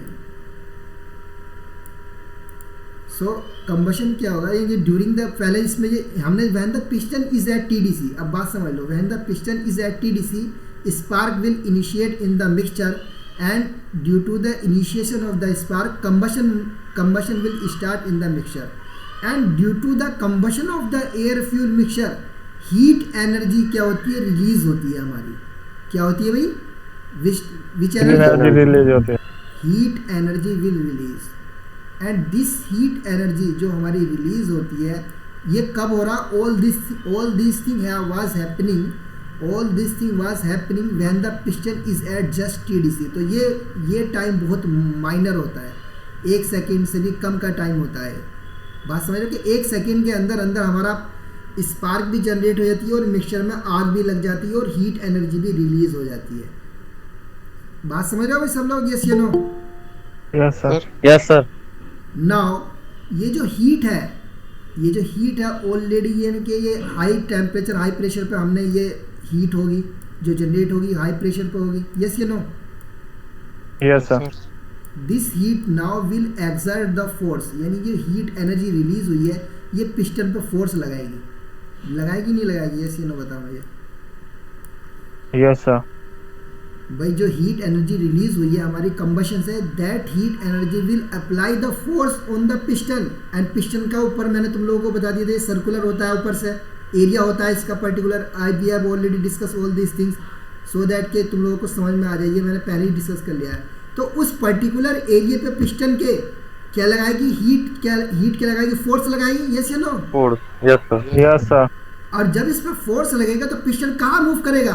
सो कंबशन क्या होगा? ये ड्यूरिंग द, पहले इसमें ये हमने when the piston is at TDC, अब बात समझ लो, when the piston is at TDC spark will initiate in the mixture and due to the initiation of the spark combustion will start in the mixture, and due to the combustion of the air fuel mixture heat energy क्या होती है? Release होती है हमारी। क्या होती है भाई? which energy रिलीज होती है? heat energy will release, and this heat energy जो हमारी रिलीज होती है ये कब हो रहा, all this thing was happening when the piston is at just TDC. तो ये टाइम बहुत माइनर होता है, 1 सेकेंड से भी कम का टाइम होता है। बात समझ रहे हो कि 1 सेकेंड के अंदर अंदर हमारा स्पार्क भी जनरेट हो जाती है और मिक्सचर में आग भी लग जाती है और हीट एनर्जी भी रिलीज हो जाती है। बात समझ रहे हो भाई सब लोग? यस या no? Yes sir. Yes sir. Now ये जो हीट है ऑलरेडी यानी कि ये हाई टेम्परेचर हाई प्रेशर पे हमने ये हीट होगी जो जनरेट होगी हाई प्रेशर पे होगी। यस या no? Yes sir. This heat now will exert the force, यानी ये हीट एनर्जी रिलीज हुई है ये पिस्टन पे फोर्स लगाएगी नहीं लगाएगी? यस या नो बताओ मुझे। Yes sir. भाई जो हीट एनर्जी रिलीज हुई है हमारी कंबशन से, that heat energy will apply the force on the piston. And piston का ऊपर मैंने तुम लोगों को बता दिया था सर्कुलर होता है, ऊपर से एरिया होता है इसका particular. I we have already discuss all these things so that के तुम लोगों को समझ में आ जाए, ये मैंने पहले ही डिस्कस कर लिया है। तो उस पर्टिकुलर एरिया पे पिस्टन के क्या लगाएगी, हीट क्या लगाएगी, फोर्स लगाएगी। यस या no? Force. Yes sir. Yes sir. और जब इस पे फोर्स लगेगा तो पिस्टन कहाँ मूव करेगा?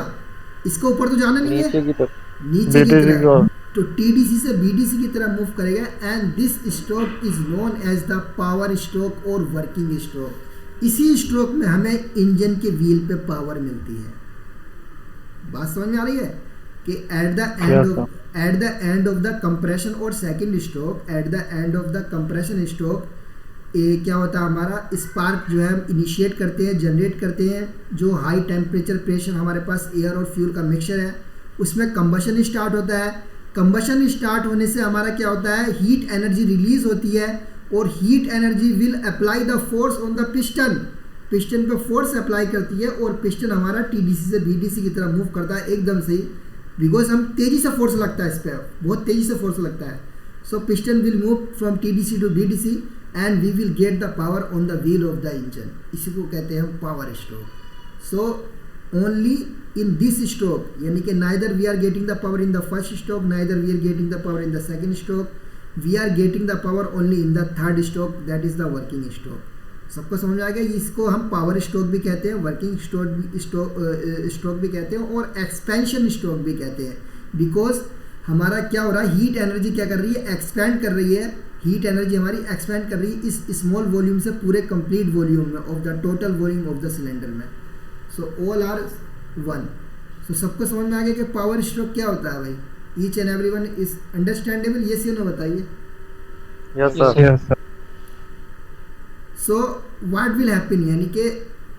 इसके ऊपर तो जाना नहीं है, नीचे की तरफ। नीचे की तरफ। तो टीडीसी से बीडीसी की तरफ मूव करेगा। And this stroke is known as the power stroke और वर्किंग स्ट्रोक। इसी स्ट्रोक में हमें इंजन के व्हील पे पावर मिलती है। बात समझ में आ रही है कि at the end of the compression और second stroke, at the end of the compression stroke क्या होता है, हमारा स्पार्क जो है हम इनिशिएट करते हैं, जनरेट करते हैं। जो हाई टेम्परेचर प्रेशर हमारे पास एयर और फ्यूल का मिक्सचर है उसमें कंबशन स्टार्ट होता है। कंबशन स्टार्ट होने से हमारा क्या होता है, हीट एनर्जी रिलीज होती है और heat energy will apply the force on the piston. Piston पे फोर्स अप्लाई करती है और पिस्टन हमारा टीडीसी से बीडीसी की तरफ मूव करता है एकदम से ही, बिकॉज हम तेज़ी से फोर्स लगता है इस पर, बहुत तेज़ी से फोर्स लगता है। So piston will move from TDC to BDC and we will get the power on the wheel of the engine. इसी को कहते हैं power stroke. So only in this stroke, यानी कि neither we are getting the power in the first stroke, neither we are getting the power in the second stroke, we are getting the power only in the third stroke, that is the working stroke. सबको समझ आ गया? इसको हम power stroke भी कहते हैं, working stroke भी कहते हैं और एक्सपेंशन स्ट्रोक भी कहते हैं। बिकॉज हमारा क्या हो रहा है, हीट एनर्जी क्या कर रही है, एक्सपेंड कर रही है। हीट एनर्जी हमारी एक्सपेंड कर रही है इस स्मॉल वॉल्यूम से पूरे कंप्लीट वॉल्यूम में of the total volume of the cylinder में। So all are one. So सबको समझ में आ गया कि पावर स्ट्रोक क्या होता है भाई? Each and every one is understandable? Yes या नो बताइए। Yes sir. Yes sir. So what will happen, यानी कि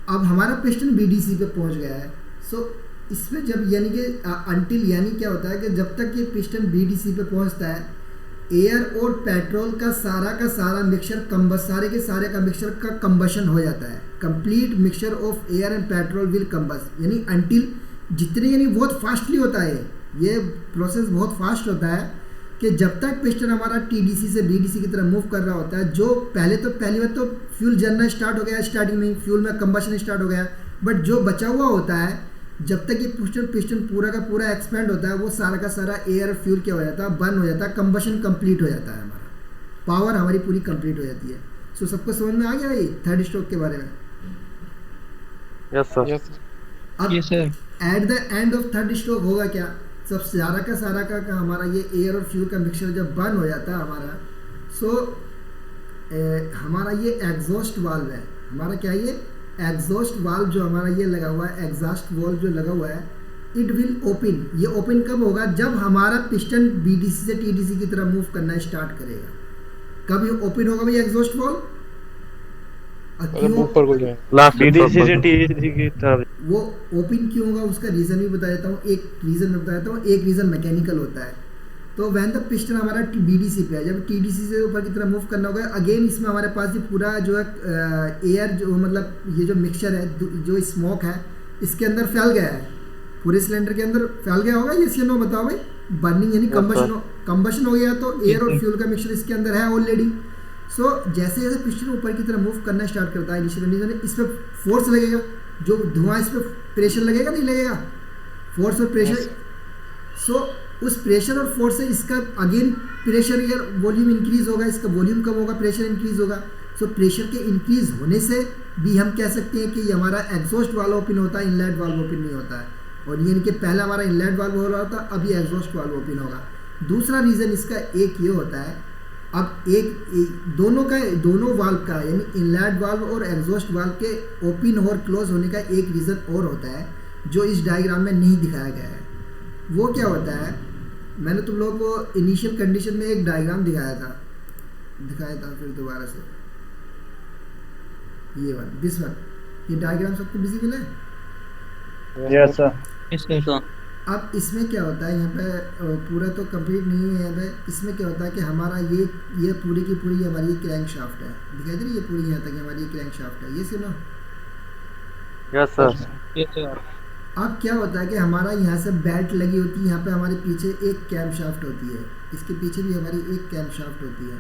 अब हमारा पिस्टन बीडीसी पे पहुंच गया है। सो इसमें जब यानी कि अंटिल यानी क्या होता है कि जब तक ये पिस्टन बीडीसी पे पहुंचता है एयर और पेट्रोल का सारा मिक्सचर सारे के सारे का मिक्सचर का कंबशन हो जाता है। Complete mixture of air and petrol will combust, यानी अंटिल जितने, यानी बहुत फास्टली होता है ये प्रोसेस, बहुत फास्ट होता है कि जब तक पिस्टन हमारा टीडीसी से बीडीसी की तरफ मूव कर रहा होता है, जो पहली बार तो फ्यूल जलना स्टार्ट हो गया, स्टार्टिंग में फ्यूल में कंबशन स्टार्ट हो गया, बट जो बचा हुआ होता है जब तक ये पिस्टन पूरा का पूरा एक्सपेंड होता है वो सारा का सारा एयर फ्यूल क्या हो जाता है, बर्न हो जाता है, कंबशन कंप्लीट हो जाता है, हमारा पावर हमारी पूरी कंप्लीट हो जाती है। सो सबको समझ में आ गया भाई थर्ड स्ट्रोक के बारे में? Yes sir. अब yes sir. At the end of third stroke होगा क्या, सब सारा का हमारा ये एयर और फ्यूल का मिक्सचर जब बर्न हो जाता है हमारा, सो हमारा ये एग्जॉस्ट वाल्व है, हमारा क्या है ये एग्जॉस्ट वाल्व जो हमारा ये लगा हुआ है, एग्जॉस्ट वाल्व जो लगा हुआ है, इट विल ओपन। ये ओपन कब होगा, जब हमारा पिस्टन बीडीसी से टीडीसी की तरफ मूव करना स्टार्ट करेगा। कब ये ओपन होगा भाई एग्जॉस्ट वाल्व? ऊपर को जाए लास्ट बीडीसी से टीडीसी की तरफ। वो ओपन क्यों होगा उसका रीज़न भी बता देता हूँ, एक रीज़न मैकेनिकल होता है। तो वैन द पिस्टन हमारा बीडीसी पे है, जब टीडीसी से ऊपर की तरफ मूव करना होगा, अगेन इसमें हमारे पास ये पूरा जो है एयर जो मतलब ये जो मिक्सचर है, जो स्मोक है इसके अंदर फैल गया है, पूरे सिलेंडर के अंदर फैल गया होगा। ये नो बताओ भाई, बर्निंग यानी कंबशन हो गया, तो एयर और फ्यूल का मिक्सचर इसके अंदर है ऑलरेडी। सो जैसे जैसे पिस्टन ऊपर की तरफ मूव करना स्टार्ट करता है इनिशियल, इस पर फोर्स लगेगा, जो धुआं इस पर प्रेशर लगेगा, नहीं लगेगा, फोर्स और प्रेशर। सो उस प्रेशर और फोर्स से इसका अगेन प्रेशर या वॉल्यूम इंक्रीज होगा, इसका वॉल्यूम कम होगा, प्रेशर इंक्रीज होगा, सो प्रेशर के इंक्रीज होने से भी हम कह सकते हैं कि ये हमारा एग्जॉस्ट वाल्व ओपन होता है, इनलेट वाल्व ओपन नहीं होता है। और यानी कि पहला हमारा इनलेट वाल्व हो रहा था, अब ये एग्जॉस्ट वाल्व ओपन होगा। दूसरा रीज़न इसका एक ये होता है, अब दोनों वाल्व का यानी इनलेट वाल्व और एग्जॉस्ट वाल्व के ओपन और क्लोज होने का एक रीज़न और होता है जो इस डायग्राम में नहीं दिखाया गया है। वो क्या होता है, मैंने तुम लोगों को इनिशियल कंडीशन में एक डायग्राम दिखाया था फिर दोबारा से, ये वन, दिस वन, ये डायग्राम सबको विजिबल है? Yes sir. Yes, sir. अब इसमें क्या होता है, यहाँ पे पूरा तो कंप्लीट नहीं है, यहाँ पे इसमें क्या होता है कि हमारा ये पूरी की पूरी हमारी क्रैंक शाफ्ट है, दिखाई दे रही है पूरी यहाँ तक हमारी क्रैंक शाफ्ट है, ये सुनो। Yes sir. Yes, sir. अब क्या होता है कि हमारा यहाँ से बेल्ट लगी होती है, यहाँ पे हमारे पीछे एक कैम शाफ्ट होती है, इसके पीछे भी हमारी एक कैम शाफ्ट होती है,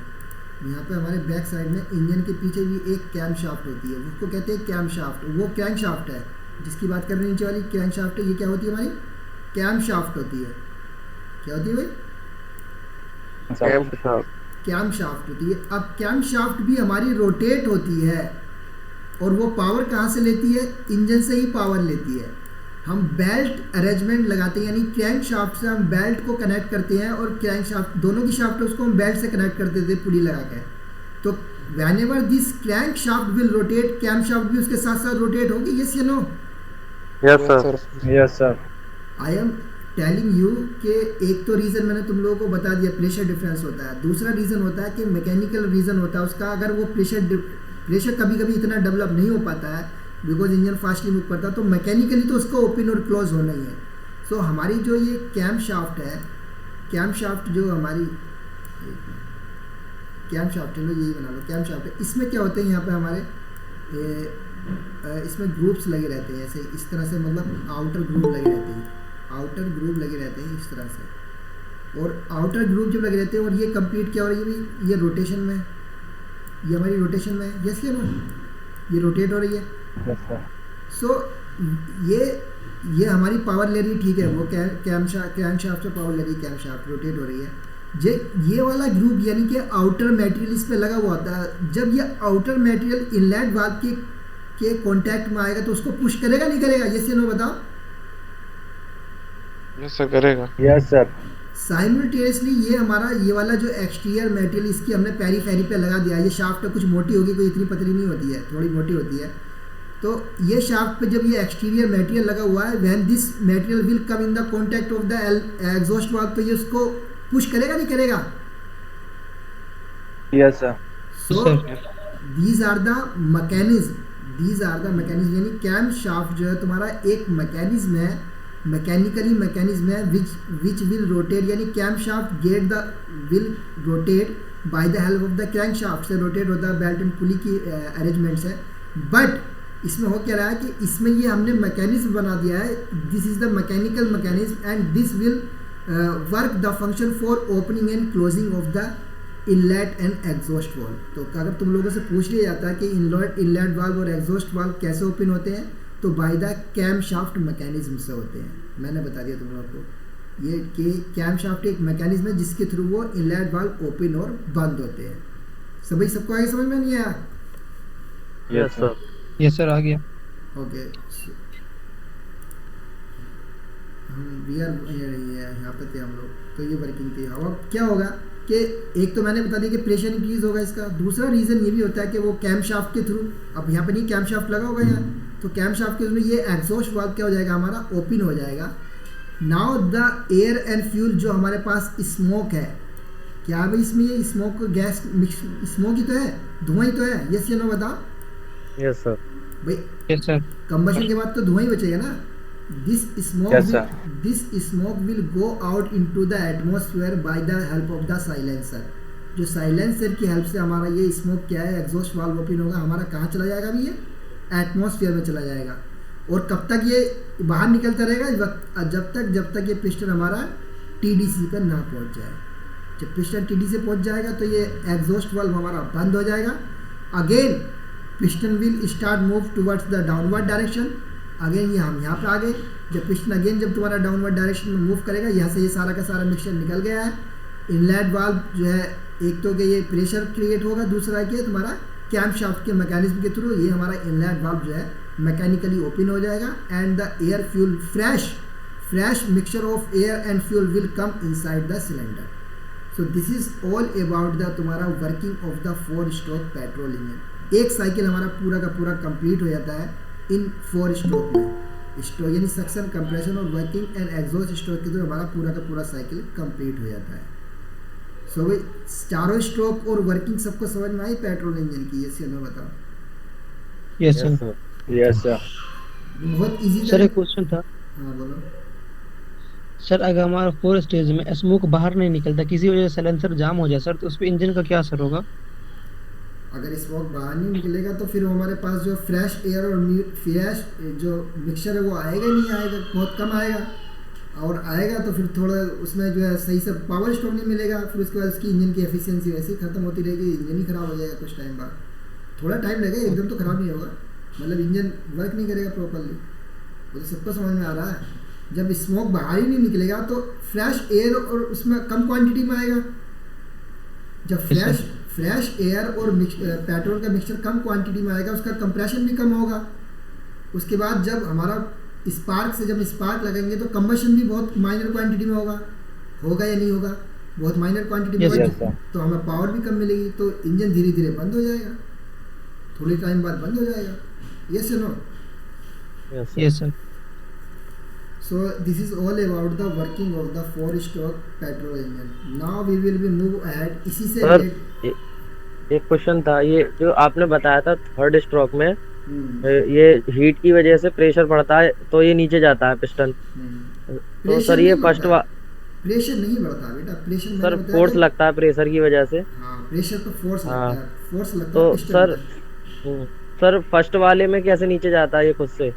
यहाँ पे हमारे बैक साइड में इंजन के पीछे भी एक कैम शाफ्ट होती है, उसको कहते हैं कैम शाफ्ट। वो क्रैंक शाफ्ट है जिसकी बात कर रहे हैं, नीचे वाली क्रैंक शाफ्ट है, ये क्या होती है हमारी कैम शाफ्ट होती है। क्या होती है भाई? कैम शाफ्ट होती है। अब कैम शाफ्ट भी हमारी रोटेट होती है और वो पावर कहाँ से लेती है? इंजन से ही पावर लेती है। हम बेल्ट अरेंजमेंट लगाते हैं, यानी क्रैंक शाफ्ट से हम बेल्ट को कनेक्ट करते हैं और क्रैंक शाफ्ट दोनों की शाफ्ट है उसको हम बेल्ट से कनेक्ट कर देते हैं पुली लगा के। तो whenever this crank shaft will rotate, cam shaft भी उसके साथ साथ रोटेट होगी। यस या no? Yes sir. Yes sir. I am telling you कि एक तो रीज़न मैंने तुम लोगों को बता दिया, प्रेशर डिफरेंस होता है। दूसरा रीज़न होता है कि मैकेनिकल रीज़न होता है उसका, अगर वो प्रेशर कभी कभी इतना डेवलप नहीं हो पाता है बिकॉज इंजन फास्टली मूव करता है, तो मैकेनिकली तो उसको ओपन और क्लोज होना ही है। सो हमारी जो ये कैम शाफ्ट है, कैम शाफ्ट जो हमारी कैम शाफ्ट है, लो यही बना लो कैम शाफ्ट है, इसमें क्या होते हैं यहाँ पे हमारे इसमें ग्रुप्स लगे रहते हैं ऐसे इस तरह से, मतलब आउटर ग्रुप लगे रहते हैं, आउटर ग्रुप लगे रहते हैं इस तरह से। और आउटर ग्रुप जब लगे रहते हैं और ये कंप्लीट क्या हो रही है भाई, ये रोटेशन में, ये हमारी रोटेशन में है। यस या नो? ये रोटेट हो रही है। सो ये हमारी पावर ले रही है, ठीक है, वो कैम शाफ्ट से पावर ले रही है, कैम शाफ्ट रोटेट हो रही है। ये वाला ग्रुप यानी कि आउटर मटेरियल इस पे लगा हुआ होता है। जब ये आउटर मटेरियल इनलेट वाल्व के कांटेक्ट में आएगा तो उसको पुश करेगा नहीं करेगा? यस या नो बताओ? यस सर करेगा। यस सर। साइमल्टेनियसली ये वाला जो एक्सटीरियर मटेरियल इसकी हमने पेरीफेरी पे लगा दिया। ये शाफ्ट कुछ मोटी होगी, कोई इतनी पतली नहीं होती है, थोड़ी मोटी होती है। तो ये शाफ्ट पे जब ये एक्सटीरियर मटेरियल लगा हुआ है, when this material will come in the contact of the exhaust valve, तो ये उसको पुश करेगा नहीं करेगा? यस sir. So these are the mechanism यानी कैम शाफ्ट जो है तुम्हारा एक मैकेनिज्म है, मैकेनिकली मैकेनिज्म है विच विल रोटेट, यानी cam shaft will rotate by the help of the crank shaft से रोटेट होता है, बेल्ट एंड पुली की अरेंजमेंट्स है। बट इसमें हो क्या रहा है कि इसमें ये हमने मैकेनिज्म बना दिया है, this is the mechanical mechanism and this will work the function for opening and closing of the inlet and exhaust valve. तो अगर तुम लोगों से पूछ लिया जाता है कि इनलेट वाल्व और एग्जॉस्ट वाल्व कैसे ओपन होते हैं, तो by the cam shaft mechanism से होते हैं। मैंने बता दिया तुम लोगों को ये कि कैम शाफ्ट एक मैकेनिज्म है जिसके थ्रू वो इनलेट वाल्व ओपन और बंद होते हैं। सभी सबको आगे समझ में नहीं आया? Yes sir. यस सर, आ गया। ओके, वी आर यहाँ पे थे हम लोग, तो ये वर्किंग थी। अब क्या होगा कि एक तो मैंने बता दिया कि प्रेशर इंक्रीज होगा इसका। दूसरा रीज़न ये भी होता है कि वो कैम शाफ्ट के थ्रू, अब यहाँ पे नहीं कैम शाफ्ट लगा होगा यहाँ, तो कैम शाफ्ट के थ्रू ये एग्जॉस्ट वाल्व क्या हो जाएगा हमारा, ओपन हो जाएगा। Now the air and fuel जो हमारे पास स्मोक है, क्या भाई इसमें ये स्मोक गैस स्मोक ही तो है, धुआं ही तो है। यस या नो बताओ? Yes sir. भाई यस सर। कंबशन के बाद तो धुआं ही बचेगा ना। This smoke will go out into the atmosphere by the help of the silencer। जो साइलेंसर की हेल्प से हमारा ये स्मोक क्या है, एग्जॉस्ट वाल्व ओपन होगा, हमारा कहाँ चला जाएगा अभी, ये एटमॉस्फेयर में चला जाएगा। और कब तक ये बाहर निकलता रहेगा, जब तक ये पिस्टन हमारा TDC पर ना पहुँच जाए। जब पिस्टन TDC पहुँच जाएगा तो ये एग्जॉस्ट वाल्व हमारा बंद हो जाएगा। Again piston will start move towards the downward direction. Again ये हम यहाँ पे आ गए, जब पिस्टन अगेन जब तुम्हारा डाउनवर्ड डायरेक्शन में मूव करेगा, यहाँ से ये सारा का सारा मिक्सचर निकल गया है। इनलेट वाल्व जो है, एक तो कि ये प्रेशर क्रिएट होगा, दूसरा कि तुम्हारा कैम्पशाफ्ट के मैकेनिज्म के थ्रू ये हमारा इनलेट वाल्व जो है मैकेनिकली ओपन हो जाएगा and the air fuel fresh mixture of air and fuel will come inside the cylinder. So this is all about the तुम्हारा working of the 4 stroke petrol engine. एक cycle हमारा पूरा का पूरा कंप्लीट हो जाता है इन 4 स्ट्रोक में. स्ट्रोक यानी सक्शन, कंप्रेशन और वर्किंग एंड एग्जॉस्ट स्ट्रोक के थ्रू हमारा पूरा का पूरा साइकिल कंप्लीट हो जाता है. सो भाई चारों स्ट्रोक और वर्किंग सबको समझ में आई पेट्रोल इंजन की? यस या नो बताओ. Yes sir. Yes sir. बहुत इजी सर एक क्वेश्चन था. हाँ बोलो. सर अगर हमारा 4 स्टेज में स्मोक बाहर नहीं निकलता, किसी वजह से साइलेंसर जाम हो जाए सर, तो उस पे इंजन का क्या असर होगा? अगर स्मोक बाहर नहीं निकलेगा तो फिर हमारे पास जो फ्रेश एयर और फ्रेश जो मिक्सचर है वो आएगा ही नहीं, आएगा बहुत कम आएगा. और आएगा तो फिर थोड़ा उसमें जो है सही से पावर स्टॉक नहीं मिलेगा. फिर उसके बाद उसकी इंजन की एफिशिएंसी वैसे ही खत्म होती रहेगी, इंजन ही खराब हो जाएगा कुछ टाइम बाद. थोड़ा टाइम लगेगा, एकदम तो खराब नहीं होगा, मतलब इंजन वर्क नहीं करेगा प्रॉपरली. वो तो सबको समझ में आ रहा है. जब स्मोक बाहर ही नहीं निकलेगा तो फ्रेश एयर और उसमें कम क्वांटिटी में आएगा. जब फ्रेश एयर और पेट्रोल का मिक्सचर कम क्वांटिटी में आएगा, उसका कंप्रेशन भी कम होगा. उसके बाद जब हमारा स्पार्क लगेंगे तो कंबशन भी बहुत माइनर क्वांटिटी में होगा या नहीं होगा? बहुत माइनर क्वांटिटी में होगा, तो हमें पावर भी कम मिलेगी, तो इंजन धीरे धीरे बंद हो जाएगा, थोड़े टाइम बाद बंद हो जाएगा. यस या no? Yes sir. So this is all about the working of the 4-stroke petrol engine. Now we will be move ahead. इसी से सर एक क्वेश्चन था, ये जो आपने बताया था 3rd स्ट्रोक में ये हीट की वजह से प्रेशर बढ़ता है तो ये नीचे जाता है पिस्टन. तो सर ये फर्स्ट प्रेशर नहीं बढ़ता बेटा, प्रेशर सर फोर्स लगता है प्रेशर की वजह से. हाँ, प्रेशर तो फोर्स लगता है, फोर्स लगता तो है. सर फर्स्ट वाले में कैसे नीचे जाता है ये खुद से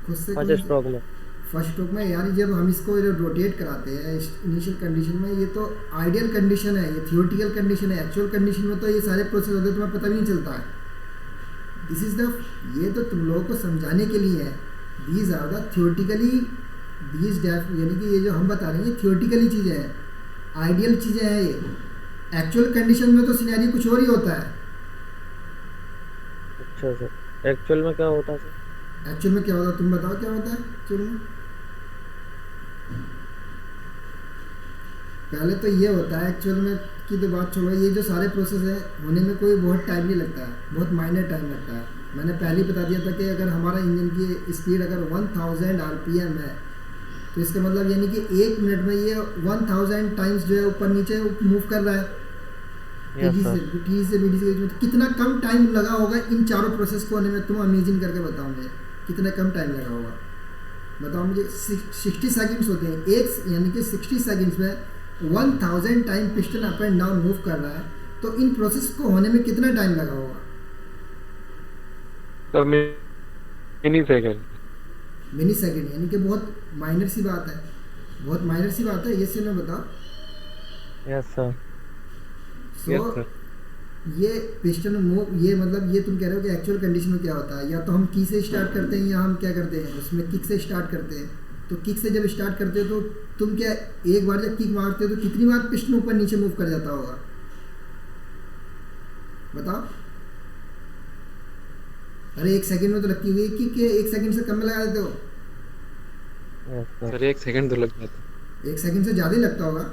फर्स्ट स्ट्रोक में? फर्स्ट स्ट्रोक में यानी जब हम इसको रोटेट कराते हैं इनिशियल कंडीशन में, ये तो आइडियल कंडीशन है, ये थियोरेटिकल कंडीशन है. एक्चुअल कंडीशन में तो ये सारे प्रोसेस होते हैं, तुम्हें पता भी नहीं चलता है. दिस इज द, ये तो तुम लोगों को समझाने के लिए है. दीज आर द थियोरेटिकली यानी कि ये जो हम बता रहे हैं ये थियोरेटिकली चीज़ें हैं, आइडियल चीज़ें हैं. ये एक्चुअल कंडीशन में तो सिनेरियो कुछ और ही होता है. अच्छा सर, एक्चुअल में क्या होता है सर? एक्चुअल में क्या होता है तुम बताओ, क्या होता है एक्चुअल में? पहले तो ये होता है एक्चुअल में की तो बात छोड़ो, ये जो सारे प्रोसेस है होने में कोई बहुत टाइम नहीं लगता है, बहुत माइनर टाइम लगता है. मैंने पहले ही बता दिया था कि अगर हमारा इंजन की स्पीड अगर 1000 RPM है तो इसका मतलब यानी कि 1 मिनट में ये 1000 टाइम्स जो है ऊपर नीचे मूव कर रहा है. टी से BD से कितना कम टाइम लगा होगा इन चारों प्रोसेस को होने में, तुम इमेजिन करके बताओ मुझे कितना कम टाइम लगा होगा. बताओ मुझे. 60 सेकंड्स होते हैं एक, यानी कि 60 सेकंड्स में 1000 time piston up and down move कर रहा है, तो इन प्रोसेस को होने में कितना टाइम लगा होगा? सर मिनी सेकंड, यानी कि बहुत माइनर सी बात है, बहुत माइनर सी बात है. ये से मैं बताओ. Yes sir. सो ये पिस्टन मूव, ये मतलब ये तुम कह रहे हो कि एक्चुअल कंडीशन में क्या होता है, या तो हम की से स्टार्ट करते हैं या हम क्या करते हैं उसमें किक से स्टार्ट करते हैं. तो किक से जब स्टार्ट करते हो तो तुम क्या एक बार जब किक मारते हो तो कितनी बार पिस्टन ऊपर नीचे मूव कर जाता होगा? बताओ. अरे 1 सेकंड में तो लगती हुई किक 1 सेकंड से कम में लगा देते हो. सर 1 सेकंड तो लग जाता है. 1 सेकंड से ज़्यादा ही लगता होगा.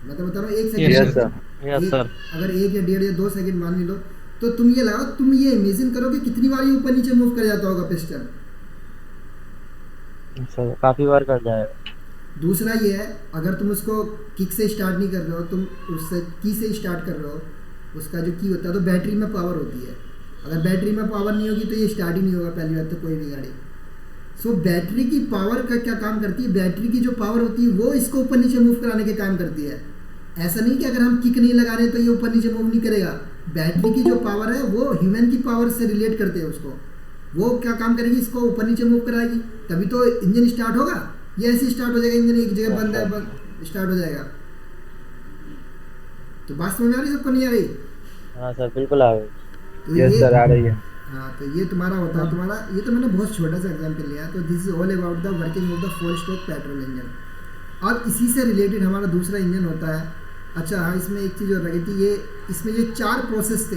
मैं तो बता रहा हूँ 1 सेकंड. Yes sir. अगर 1 या 1.5 या 2 सेकंड मान लो तो तुम ये लगाओ, तुम ये इमेजिन करो कि कितनी बार ये ऊपर नीचे मूव कर जाता होगा पिस्टन. सर काफ़ी बार कर जाएगा. दूसरा ये है, अगर तुम उसको किक से स्टार्ट नहीं कर रहे हो, तुम उससे की से स्टार्ट कर रहे हो, उसका जो की होता है तो बैटरी में पावर होती है. अगर बैटरी में पावर नहीं होगी तो ये स्टार्ट ही नहीं होगा पहली बात तो कोई भी गाड़ी. सो बैटरी की पावर का क्या काम करती है? बैटरी की जो पावर होती है वो इसको ऊपर नीचे मूव कराने के काम करती है. ऐसा नहीं कि अगर हम किक नहीं लगा रहे तो ये ऊपर नीचे मूव नहीं करेगा. बैटरी की जो पावर है वो ह्यूमन की पावर से रिलेट करते हैं उसको. वो क्या काम करेगी? इसको ऊपर नीचे मूव कराएगी, तभी तो इंजन स्टार्ट होगा. ये ऐसे स्टार्ट हो जाएगा, इंजन एक जगह बंद है स्टार्ट हो जाएगा. तो बात समझ में आ रही सबको? नहीं आ रही? हाँ सर बिल्कुल आ रही. तो यस सर आ रही है. हाँ, तो ये तुम्हारा होता है, तुम्हारा ये तो मैंने बहुत छोटा सा एग्जाम्पल लिया. तो this is all about the working of the four stroke petrol engine. और इसी से रिलेटेड हमारा दूसरा इंजन होता है. अच्छा हाँ, इसमें एक चीज़ और लगी थी, ये इसमें जो 4 प्रोसेस थे,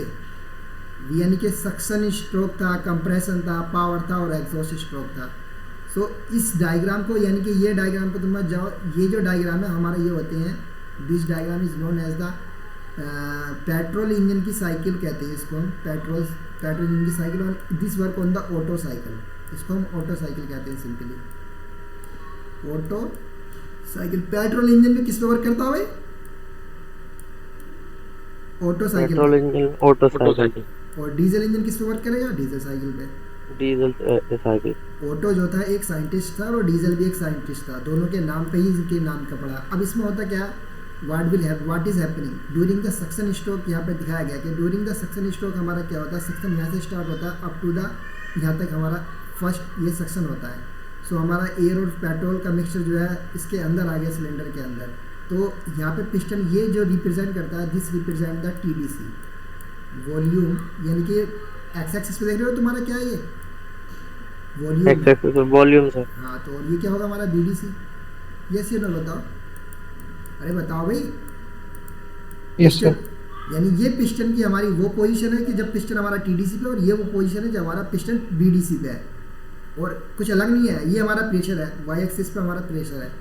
यानी कि सक्शन स्ट्रोक था, कंप्रेशन था, पावर था और एग्जॉस्ट स्ट्रोक था। सो इस डायग्राम को यानी कि ये डायग्राम को तुम मत जाओ, ये जो डायग्राम है हमारे ये होते हैं, this diagram is known as the petrol engine की साइकिल कहते हैं इसको हम, पेट्रोल इंजन की साइकिल, और this work on the auto cycle, इसको हम ऑटो साइकिल कहते हैं सिंपली, ऑटो साइकिल। पेट्रोल इंजन में किस पे वर्क करता है भाई? Auto cycle. Petrol engine auto cycle. और डीजल इंजन किस पे वर्क करेगा? डीजल साइकिल पे। Diesel cycle. ऑटो जो था एक साइंटिस्ट था और डीजल भी एक साइंटिस्ट था, दोनों के नाम पे ही इनके नाम का पड़ा। अब इसमें होता क्या, what is happening during the suction stroke, यहाँ पे दिखाया गया कि ड्यूरिंग द सक्शन स्ट्रोक हमारा क्या होता है, सक्शन यहाँ से स्टार्ट होता है अप टू द यहाँ तक हमारा फर्स्ट ये सक्शन होता है। सो हमारा एयर और पेट्रोल का मिक्सचर जो है इसके अंदर आ गया सिलेंडर के अंदर। तो यहाँ पे पिस्टन ये जो रिप्रेजेंट करता है, this represent the TDC volume, यानी कि एक्स एक्सिस पे देख रहे हो तुम्हारा क्या है ये volume, x axis volume sir. हाँ, तो ये क्या होगा हमारा बीडीसी। यस या नो बताओ, अरे बताओ भाई। Yes sir. यानी ये पिस्टन की हमारी वो पोजीशन है कि जब पिस्टन हमारा टीडीसी पे, और ये वो पोजीशन है जब हमारा पिस्टन बीडीसी पे है, और कुछ अलग नहीं है। ये हमारा प्रेशर है, वाई एक्सिस पे हमारा प्रेशर है।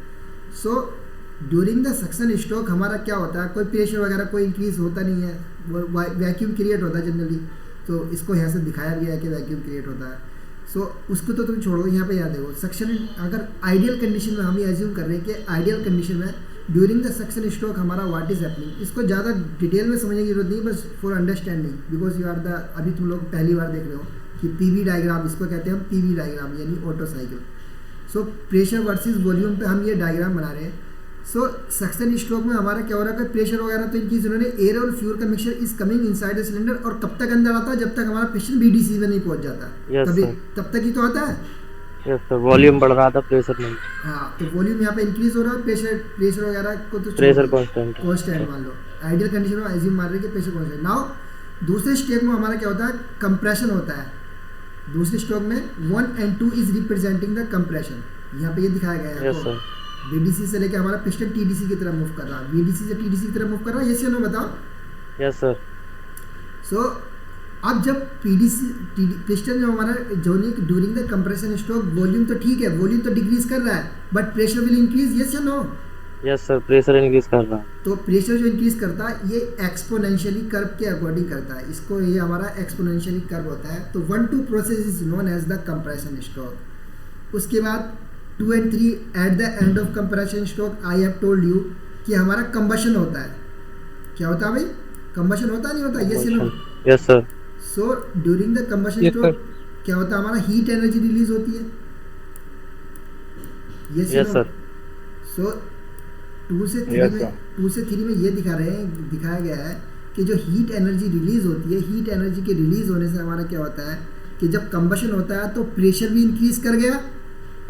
सो ड्यूरिंग द सक्शन स्ट्रोक हमारा क्या होता है, कोई प्रेशर वगैरह कोई इंक्रीज होता नहीं है, वैक्यूम क्रिएट होता है जनरली। तो इसको यहाँ से दिखाया गया है कि वैक्यूम क्रिएट होता है। सो उसको तो तुम छोड़ो, यहाँ पे याद देखो सक्शन, अगर आइडियल कंडीशन में हम ये एज्यूम कर रहे हैं कि आइडियल कंडीशन में ड्यूरिंग द सक्शन स्ट्रोक हमारा व्हाट इज हैपनिंग, इसको ज़्यादा डिटेल में समझने की जरूरत नहीं, बस for understanding, because you are the, अभी तुम लोग पहली बार देख रहे हो कि पीवी डायग्राम, इसको कहते हैं हम पीवी डायग्राम यानी auto cycle. So pressure versus volume पे हम ये डायग्राम बना रहे हैं। सो सक्शन स्ट्रोक में हमारा क्या हो रहा है, प्रेशर वगैरह तो इनकी उन्होंने एयर और फ्यूल का mixture is coming inside the cylinder, और कब तक अंदर आता है, जब तक हमारा पिस्टन बीडीसी में नहीं पहुंच जाता, तभी तब तक ही तो आता है। यस सर, वॉल्यूम बढ़ रहा था, प्रेशर नहीं। हाँ, तो वॉल्यूम यहाँ पे इंक्रीज हो रहा है, प्रेशर वगैरह को तो प्रेशर कांस्टेंट मान लो, आइडियल कंडीशन में एज्यूम मान रहे हैं कि प्रेशर कांस्टेंट। नाउ दूसरे स्टेप में हमारा क्या होता है, कंप्रेशन होता है। दूसरे स्ट्रोक में 1 and 2 is representing the compression, यहाँ पे ये दिखाया गया है। Yes sir. बीडीसी से लेके हमारा पिस्टन टीडीसी की तरफ मूव कर रहा है, बीडीसी से टीडीसी की तरफ मूव कर रहा है, यस या नो बताओ। Yes sir. सो अब जब पिस्टन जो हमारा जोनिक during the compression stroke, volume तो ठीक है, वॉल्यूम तो डिक्रीज कर रहा है, but pressure will increase, yes या no. Yes sir, pressure increase कर रहा है। तो प्रेशर जो इंक्रीज करता है ये एक्सपोनेंशियली कर्व के अकॉर्डिंग करता है, इसको ये हमारा एक्सपोनेंशियली कर्व होता है। तो 1-2 process is known as the compression stroke. उसके बाद 2 and 3 at the end of compression stroke I have told you कि हमारा कंबशन होता है। क्या होता है भाई, कंबशन होता है नहीं होता, यस या no. Yes sir. So during the combustion stroke क्या होता है, हमारा हीट एनर्जी रिलीज होती है, यस सर। सो 2 से 3 में ये दिखाया गया है कि जो हीट एनर्जी रिलीज होती है, हीट एनर्जी के रिलीज होने से हमारा क्या होता है कि जब कंबशन होता है तो प्रेशर भी इंक्रीज कर गया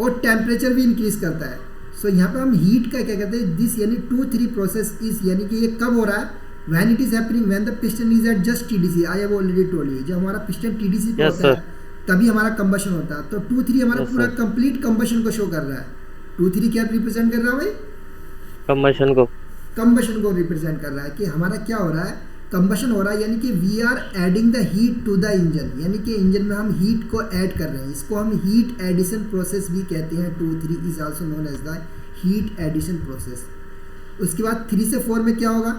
और टेम्परेचर भी इंक्रीज करता है। सो यहाँ पे हम हीट का क्या कहते हैं, दिस यानी 2-3 प्रोसेस इज, यानी कि ये कब हो रहा है, when it is happening when the piston is at just TDC, I have already told you, जब हमारा पिस्टन टीडीसी पे होता है तभी हमारा कंबशन होता है। तो 2-3 हमारा पूरा कंप्लीट कंबशन को शो कर रहा है। 2-3 क्या रिप्रेजेंट कर रहा है भाई, कंबशन को रिप्रेजेंट कर रहा है कि हमारा क्या हो रहा है, कंबशन हो रहा है, यानी कि we are adding the heat to the engine, यानी कि इंजन में हम हीट को ऐड कर रहे हैं, इसको हम हीट एडिशन प्रोसेस भी कहते हैं। 2-3 is also known as the heat addition process. उसके बाद 3 से 4 में क्या होगा,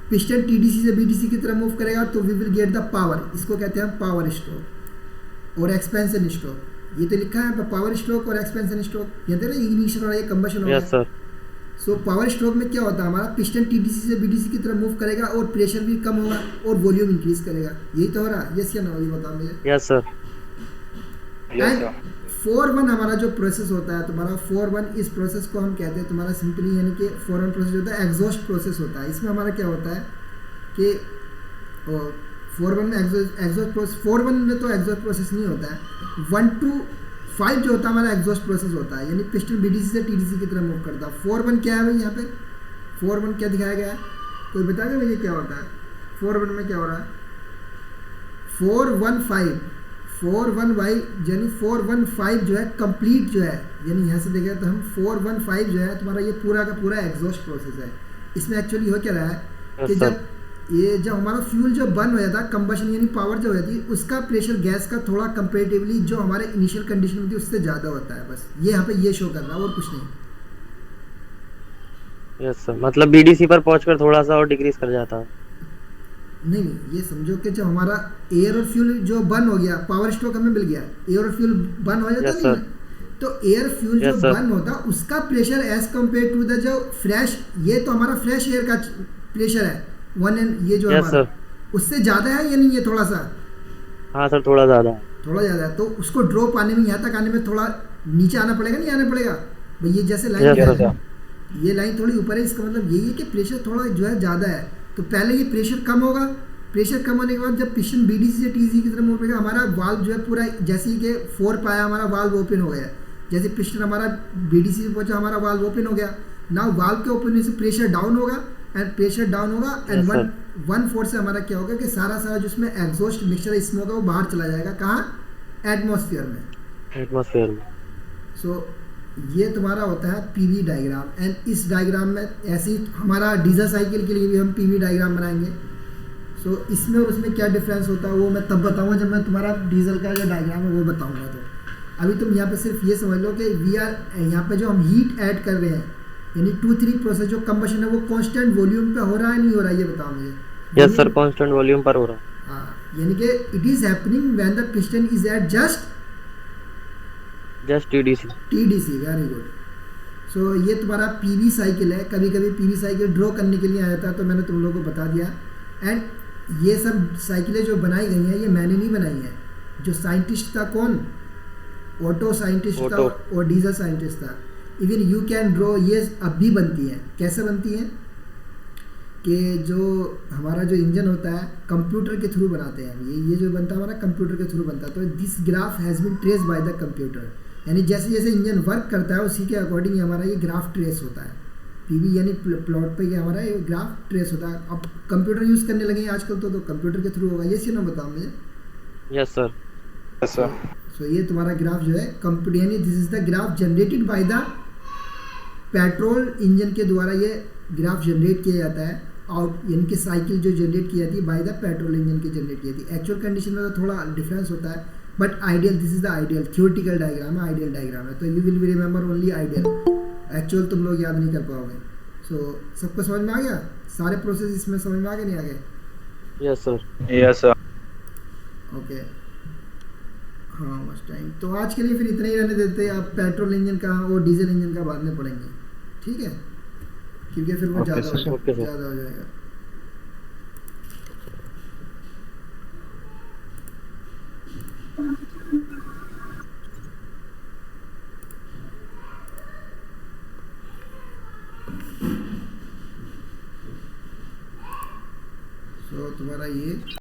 पिस्टन टीडीसी से बीडीसी की तरफ मूव करेगा तो we will get the power, इसको कहते हैं पावर स्ट्रोक और एक्सपेंशन स्ट्रोक। ये तो लिखा है पावर स्ट्रोक और एक्सपेंशन स्ट्रोक, ये देख रहे हैं, इग्निशन हो रहा है, कंबशन हो रहा है। सो पावर स्ट्रोक में क्या होता है, हमारा पिस्टन टीडीसी से बीडीसी की तरफ मूव करेगा और प्रेशर भी कम होगा और वॉल्यूम इंक्रीज करेगा, यही तो हो रहा है, यस या नो, ये बताओ मुझे। Yes sir. एंड 4-1 हमारा जो प्रोसेस होता है तुम्हारा, 4-1 इस प्रोसेस को हम कहते हैं तुम्हारा सिंपली, यानी कि 4-1 प्रोसेस होता है एग्जॉस्ट प्रोसेस होता है। इसमें हमारा क्या होता है कि 4-1 में एग्जॉस्ट प्रोसेस, 4-1 में तो एग्जॉस्ट प्रोसेस नहीं होता है, 1-5 जो होता है हमारा एग्जॉस्ट प्रोसेस होता है, यानी पिस्टन बीडीसी से टीडीसी की तरफ मूव करता है। 4-1 क्या है भाई, यहाँ पे 4-1 क्या दिखाया गया है, कोई बताएगा मुझे क्या होता है 4-1 में, क्या हो रहा है 4-1-5 यानी 4-1-5 जो है कंप्लीट जो है, यानी यहाँ से देखें तो हम 4-1-5 जो है तुम्हारा ये पूरा का पूरा एग्जॉस्ट प्रोसेस है। इसमें एक्चुअली हो क्या रहा है कि जब ये जब हमारा फ्यूल जो बर्न हो जाता है, कंबशन यानी पावर जो हो जाती है, उसका प्रेशर गैस का थोड़ा कंपेरेटिवली जो हमारे इनिशियल कंडीशन में थी उससे ज़्यादा होता है। बस ये यहाँ पे ये शो कर रहा है और कुछ नहीं। यस सर, मतलब बीडीसी पर पहुंचकर थोड़ा सा और डिक्रीज कर जाता है। नहीं नहीं, ये समझो कि जब हमारा एयर और फ्यूल जो बर्न हो गया, पावर स्ट्रोक हमें मिल गया, एयर और फ्यूल बर्न हो जाता Yes, नहीं sir. है? तो एयर फ्यूल जो Yes, sir. बर्न होता उसका pressure as compared to the जो फ्रेश, ये तो हमारा फ्रेश एयर का प्रेशर है वन एंड ये जो Yes, हमारा sir. उससे ज़्यादा है या नहीं? ये थोड़ा सा हाँ सर, थोड़ा ज्यादा है। थोड़ा ज़्यादा है, तो उसको ड्रॉप आने में, यहाँ तक आने में थोड़ा नीचे आना पड़ेगा, नहीं आना पड़ेगा भाई? ये जैसे लाइन Yes, क्या sir. है, ये लाइन थोड़ी ऊपर है, इसका मतलब यही है कि प्रेशर थोड़ा जो है ज़्यादा है। तो पहले ये प्रेशर कम होगा, प्रेशर कम होने के बाद जब पिस्टन बीडीसी से टीसी की तरफ मूव करेगा, हमारा वाल्व जो है पूरा जैसे ही कि 4 पाया हमारा वाल्व ओपन हो गया, जैसे पिस्टन हमारा बीडीसी पे पहुंचा हमारा वाल्व ओपन हो गया। नाउ वाल्व के ओपन होने से प्रेशर डाउन होगा, एंड प्रेशर डाउन होगा and Yes, sir. One force से हमारा क्या होगा कि सारा जिसमें एग्जॉस्ट मिक्सचर स्मोक है वो बाहर चला जाएगा। कहाँ? एटमॉस्फेयर में। एटमॉस्फेयर में। सो ये तुम्हारा होता है पीवी डायग्राम। एंड इस डायग्राम में ऐसे ही हमारा डीजल साइकिल के लिए भी हम पीवी डायग्राम बनाएंगे। सो इसमें और उसमें क्या डिफरेंस होता है वो मैं तब बताऊंगा जब मैं तुम्हारा डीजल का जो डायग्राम है वो बताऊंगा। तो अभी तुम यहाँ पे सिर्फ ये समझ लो कि वी आर यहाँ पे जो हम हीट ऐड कर रहे हैं, यानी 2-3 प्रोसेस जो कंबशन है वो कांस्टेंट वॉल्यूम पे हो रहा है नहीं हो रहा है, ये बताओ मुझे। यस सर, कांस्टेंट वॉल्यूम पर हो रहा है। हाँ, यानी कि it is happening when the piston is at just TDC. TDC. Very good. So ये तुम्हारा पीवी साइकिल है। कभी कभी पीवी साइकिल ड्रॉ करने के लिए आया था तो मैंने तुम लोगों को बता दिया। एंड ये सब साइकिलें जो बनाई गई हैं ये मैंने नहीं बनाई हैं, जो साइंटिस्ट था कौन? ऑटो साइंटिस्ट था और डीजल साइंटिस्ट था। इवन यू कैन ड्रॉ, ये अब भी बनती हैं। कैसे बनती हैं कि जो हमारा जो इंजन होता है कंप्यूटर के थ्रू बनाते हैं हम। ये जो बनता है हमारा कंप्यूटर के थ्रू बनता है। तो this graph has been trace by the computer, यानी जैसे जैसे इंजन वर्क करता है उसी के अकॉर्डिंग हमारा ये ग्राफ ट्रेस होता है। पीवी यानी प्लॉट पे ये हमारा ये ग्राफ ट्रेस होता है। अब कंप्यूटर यूज़ करने लगे हैं आजकल तो कंप्यूटर के थ्रू होगा। ये सी ना बताओ मुझे। Yes sir. Yes sir. So ये तुम्हारा ग्राफ जो है कंप्यूटर, यानी this is the graph generated by the petrol engine के द्वारा ये ग्राफ जनरेट किया जाता है। आउट यानी कि साइकिल जो जनरेट की जाती है बाय द पेट्रोल इंजन की जनरेट की जाती है। एक्चुअल कंडीशन में तो थोड़ा डिफरेंस होता है, but ideal, this is the ideal theoretical diagram है, आइडियल डायग्राम है। तो you will be remember only ideal, actual तुम लोग याद नहीं कर पाओगे। सो सबको समझ में आ गया? सारे प्रोसेस इसमें समझ में आ गए नहीं आ गए? Yes sir. Yes sir. Okay, हाँ बस टाइम। तो आज के लिए फिर इतना ही रहने देते हैं। आप पेट्रोल इंजन का और डीजल इंजन का बाद में पढ़ेंगे, ठीक है? क्योंकि फिर वो Okay, ज़्यादा sir. Okay, sir. ज़्यादा हो जाएगा। सो तुम्हारा ये